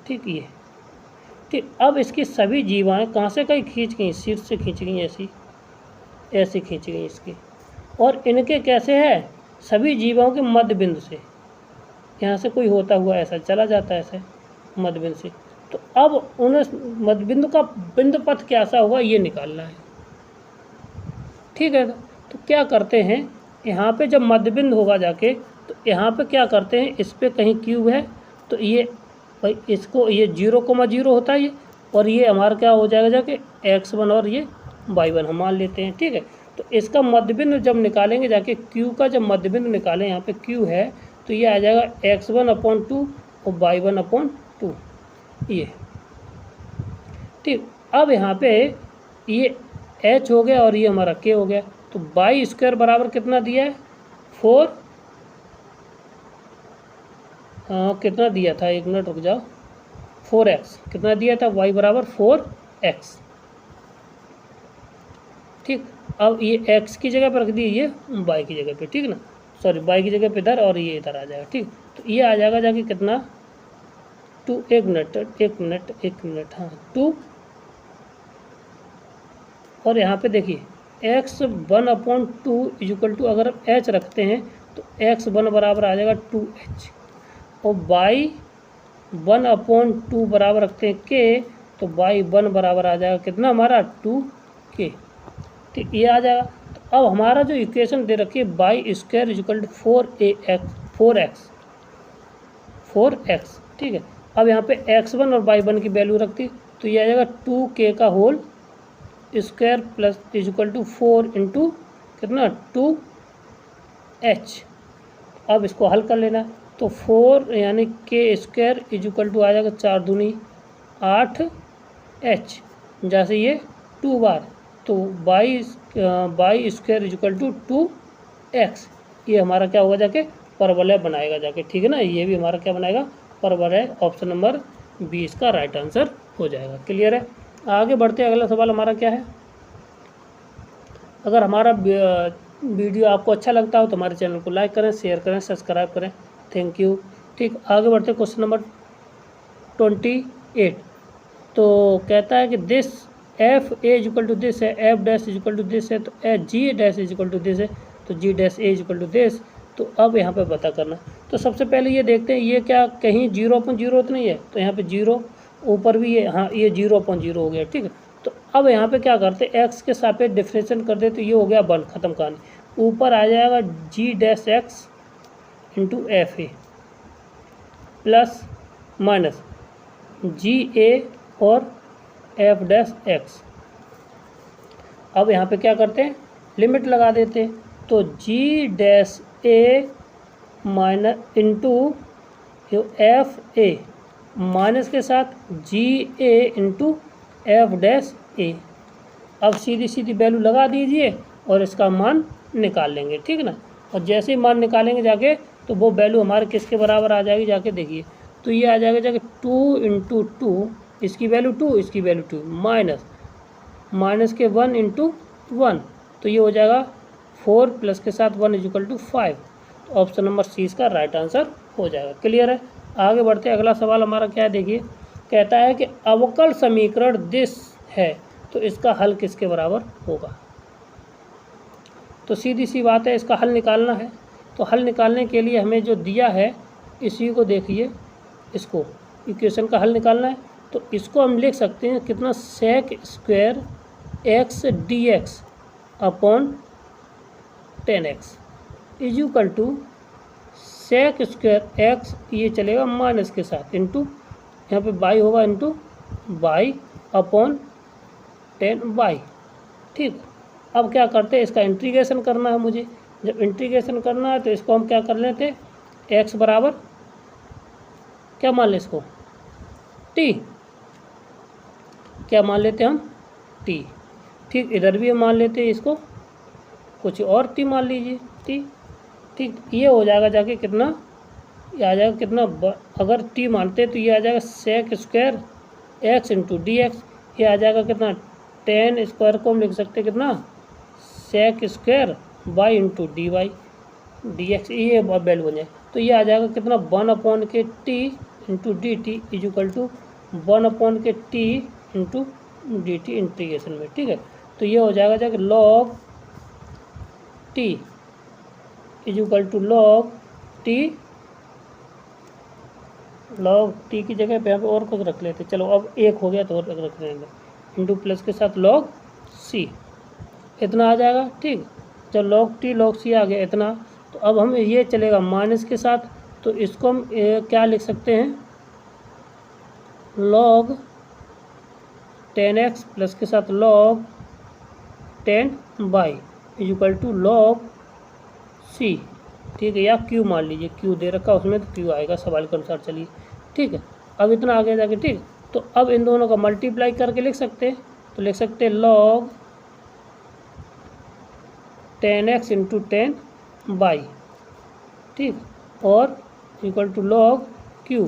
ठीक, ये ठीक। अब इसकी सभी जीवाएं कहाँ से कहीं खींच गई? शीर्ष से खींच गई, ऐसी खींच गई इसकी, और इनके कैसे है? सभी जीवाओं के मध्य बिंदु से, यहाँ से कोई होता हुआ ऐसा चला जाता है ऐसे मध्य बिंदु से। तो अब उन्हें मध्य बिंदु का बिंदु पथ कैसा होगा ये निकालना है। ठीक है, तो क्या करते हैं, यहाँ पे जब मध्य बिंदु होगा जाके, तो यहाँ पे क्या करते हैं, इस पे कहीं क्यूब है तो ये भाई इसको ये 0,0 होता है ये, और ये हमारा क्या हो जाएगा जाके x1 और ये y1 हम मान लेते हैं। ठीक है, तो इसका मध्य बिंदु जब निकालेंगे जाके, q का जब मध्य बिंदु निकालें, यहाँ पे q है तो ये आ जाएगा x1/2 और y1/2 ये। ठीक, अब यहाँ पे ये h हो गया और ये हमारा k हो गया, तो बाई स्क्वायर बराबर कितना दिया है? 4, कितना दिया था, एक मिनट रुक जाओ, 4x कितना दिया था? y बराबर 4x। ठीक, अब ये x की जगह पर रख दी, ये y की जगह पे, ठीक है ना, सॉरी y की जगह पे इधर और ये इधर आ जाएगा। ठीक, तो ये आ जाएगा जाके कितना 2, एक मिनट हाँ 2, और यहाँ पे देखिए x1/2 इज इक्वल टू, अगर हम h रखते हैं तो x1 बराबर आ जाएगा 2h, और y1/2 बराबर रखते हैं k, तो y1 बराबर आ जाएगा कितना हमारा 2k। ठीक, ये आ जाएगा। तो अब हमारा जो इक्वेशन दे रखी है y square is equal to 4x। ठीक है, अब यहाँ पे x1 और y1 की वैल्यू रखती, तो ये आ जाएगा 2k का whole square plus is equal to 4 into कितना 2h। अब इसको हल कर लेना, तो 4 यानी k square is equal to आ जाएगा 4 दूनी 8h, जैसे ये 2 बार तो by square equal to 2x, ये हमारा क्या होगा जाके परवलय बनाएगा जाके, ठीक है ना। ये भी हमारा क्या बनाएगा, परवलय। ऑप्शन नंबर बी इसका राइट आंसर हो जाएगा। क्लियर है। आगे बढ़ते हैं, अगला सवाल हमारा क्या है। अगर हमारा वीडियो आपको अच्छा लगता हो तो हमारे चैनल को लाइक करें, शेयर करें, सब्सक्राइब करें। Thank you. ठीक, आगे बढ़ते हैं क्वेश्चन नंबर 28। तो कहता है कि this F A equal to this है, F dash equal to this है, तो H G dash equal to this है, तो G dash A equal to this. तो अब यहाँ पे पता करना। तो सबसे पहले ये देखते हैं ये क्या कहीं 0/0 तो नहीं है, तो यहाँ पे 0 ऊपर भी है, हाँ ये 0/0 हो गया, ठीक है। तो अब यहाँ पे क्या करते हैं, एक्स के सापेक्ष डिफरेंशिएट कर दे, तो ये हो गया 1, ख़त्म कहानी। ऊपर आ जाएगा G dash X into F A plus minus G A और एफ डैश एक्स। अब यहाँ पे क्या करते हैं, लिमिट लगा देते हैं। तो G dash A minus into F A minus के साथ G A into F dash A. अब सीधी सीधी वैल्यू लगा दीजिए और इसका मान निकाल लेंगे, ठीक है ना। और जैसे ही मान निकालेंगे जाके तो वो वैल्यू हमारे किसके बराबर आ जाएगी, जाके देखिए। तो ये आ जाएगा जाके 2 इंटू 2, इसकी वैल्यू 2, इसकी वैल्यू 2, माइनस के 1 इंटू 1, तो ये हो जाएगा 4 प्लस के साथ 1 इक्वल टू 5। तो ऑप्शन नंबर सी इसका राइट आंसर हो जाएगा। क्लियर है। आगे बढ़ते हैं, अगला सवाल हमारा क्या है, देखिए। कहता है कि अवकल समीकरण दिस है, तो इसका हल किसके बराबर होगा। तो सीधी सी बात है, इसका हल निकालना है। तो हल निकालने के लिए हमें जो दिया है इसी को देखिए, इसको इक्वेशन का हल निकालना है। तो इसको हम लिख सकते हैं कितना, sec square x d x upon 10x is equal to sec square x, ये चलेगा माइनस के साथ, इंटू यहाँ पे बाई होगा, इंटू बाई अपॉन 10y। ठीक, अब क्या करते हैं, इसका इंटीग्रेशन करना है मुझे। जब इंटीग्रेशन करना है तो इसको हम क्या कर लेते, x बराबर क्या मान लें इसको, t, क्या मान लेते हम, t। ठीक, इधर भी हम मान लेते हैं इसको कुछ और t मान लीजिए, t। ठीक, ये हो जाएगा जाके कितना, ये आ जाएगा कितना, अगर t मानते तो ये आ जाएगा sec square x into d x. ये आ जाएगा कितना, 10 स्क्वायर को हम लिख सकते हैं कितना, sec square y into d y d x, ये वैल्यू बन जाए। तो ये आ जाएगा कितना, 1/t into d t is equal to 1/t into d t integration में। ठीक है, तो ये हो जाएगा जाके log t is equal to log t की जगह पे यहाँ पे और कुछ रख लेते, चलो अब 1 हो गया तो और रख लेंगे, इंटू प्लस के साथ log c, इतना आ जाएगा। ठीक, जब log t log c आ गया इतना, तो अब हमें ये चलेगा माइनस के साथ, तो इसको हम क्या लिख सकते हैं, log 10x प्लस के साथ log 10y is equal to log c। ठीक है, या q मान लीजिए, q दे रखा उसमें तो q आएगा सवाल के अनुसार। चलिए ठीक है, अब इतना आगे जाके, ठीक, तो अब इन दोनों का मल्टीप्लाई करके लिख सकते हैं। तो लिख सकते हैं log 10x इंटू 10y, ठीक, और equal to log q,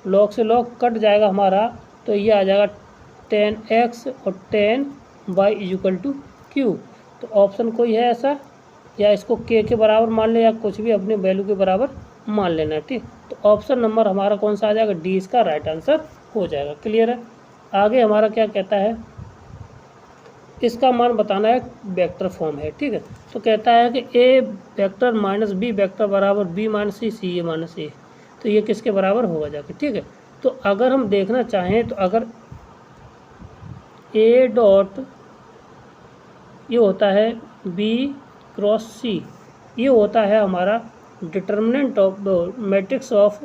log से log कट जाएगा हमारा, तो ये आ जाएगा 10x और 10y is equal to q। तो ऑप्शन कोई है ऐसा, या इसको k के बराबर मान ले, या कुछ भी अपने वैल्यू के बराबर मान लेना है। ठीक, तो ऑप्शन नंबर हमारा कौन सा आ जाएगा, डी इसका राइट आंसर हो जाएगा। क्लियर है। आगे हमारा क्या कहता है, इसका मान बताना है, वेक्टर फॉर्म है। ठीक है, तो कहता है कि a vector minus b vector बराबर b minus c a minus a, तो ये किसके बराबर होगा जाके। ठीक है, तो अगर हम देखना चाहें तो अगर a डॉट ये होता है b क्रॉस c, ये होता है हमारा determinant of matrix of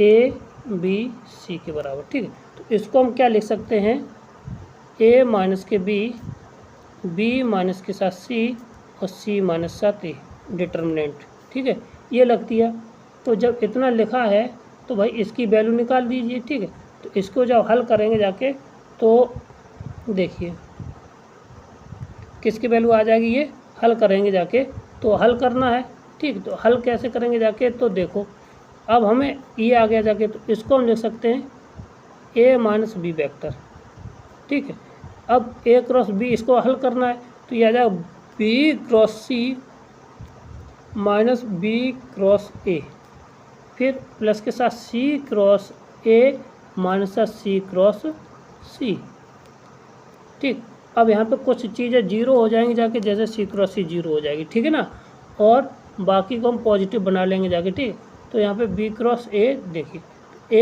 a b c के बराबर। ठीक है, तो इसको हम क्या लिख सकते हैं, a माइनस के b माइनस के साथ c और c माइनस साथ a डिटर्मिनेंट। ठीक है, ये लगती है। तो जब इतना लिखा है तो भाई इसकी वैल्यू निकाल दीजिए। ठीक है, तो इसको जब हल करेंगे जाके तो देखिए किसकी वैल्यू आ जाएगी, ये हल करेंगे जाके, तो हल करना है। ठीक, तो हल कैसे करेंगे जाके, तो देखो अब हमें ये आ गया जाके, तो इसको हम लिख सकते हैं a माइनस बी वेक्टर। ठीक है, अब a क्रॉस b इसको हल करना है, तो ये आ जाएगा b cross c minus b cross a, फिर प्लस के साथ c cross a minus c cross c। ठीक, अब यहाँ पे कुछ चीज़ें जीरो हो जाएंगी जाके, जैसे c क्रॉस c जीरो हो जाएगी। ठीक है ना, और बाकी को हम पॉजिटिव बना लेंगे जाके। ठीक, तो यहाँ पे b क्रॉस a, देखिए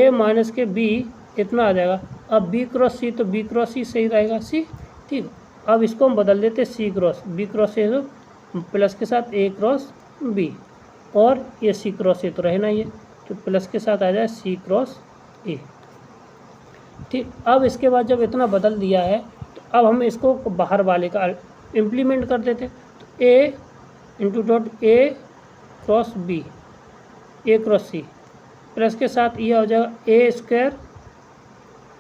a माइनस के b इतना आ जाएगा। अब b क्रॉस c, तो b क्रॉस c सही रहेगा c। ठीक, अब इसको हम बदल देते c cross b cross a, तो प्लस के साथ a क्रॉस b, और ये c क्रॉस a तो रहना ही है, तो प्लस के साथ आ जाए c क्रॉस a। ठीक, अब इसके बाद जब इतना बदल दिया है, तो अब हम इसको बाहर वाले का इम्प्लीमेंट कर देते, तो a into dot a cross b, a cross c, plus के साथ ये हो जाएगा a स्क्वायर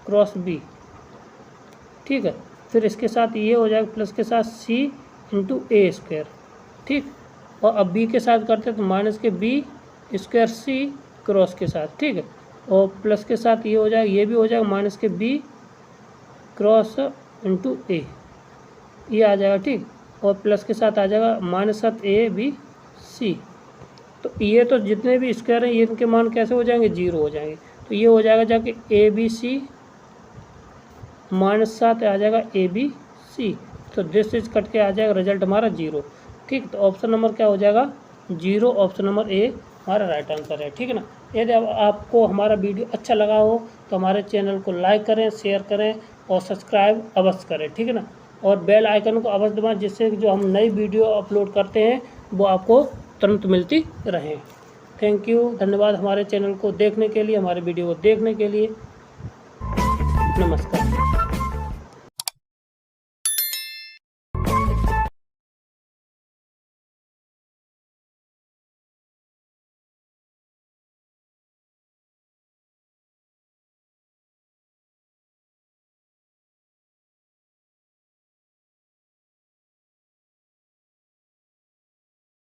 क्रॉस b। ठीक है, फिर इसके साथ ये हो जाएगा प्लस के साथ c इंटू a स्क्वायर। ठीक, और अब b के साथ करते हैं, तो माइनस के b स्क्वायर c क्रॉस के साथ। ठीक है, और प्लस के साथ ये हो जाएगा, ये भी हो जाएगा माइनस के b क्रॉस इंटू a, ये आ जाएगा। ठीक, और प्लस के साथ आ जाएगा माइनस साथ a b c। तो ये तो जितने भी स्क्वायर हैं ये इनके मान कैसे हो जाएंगे, जीरो हो जाएंगे। तो ये हो जाएगा जाके ए बी सी माइनस सात आ जाएगा ए बी सी, तो दिस इज कट के आ जाएगा रिजल्ट हमारा जीरो। ठीक, तो ऑप्शन नंबर क्या हो जाएगा, जीरो। ऑप्शन नंबर ए हमारा राइट आंसर है। ठीक है ना, यदि आपको हमारा वीडियो अच्छा लगा हो तो हमारे चैनल को लाइक करें, शेयर करें और सब्सक्राइब अवश्य करें। ठीक है ना, और बेल आइकन को अवश्य दबाएं, जिससे जो हम नई वीडियो अपलोड करते हैं वो आपको तुरंत मिलती रहे। थैंक यू, धन्यवाद हमारे चैनल को देखने के लिए, हमारे वीडियो को देखने के लिए। नमस्कार।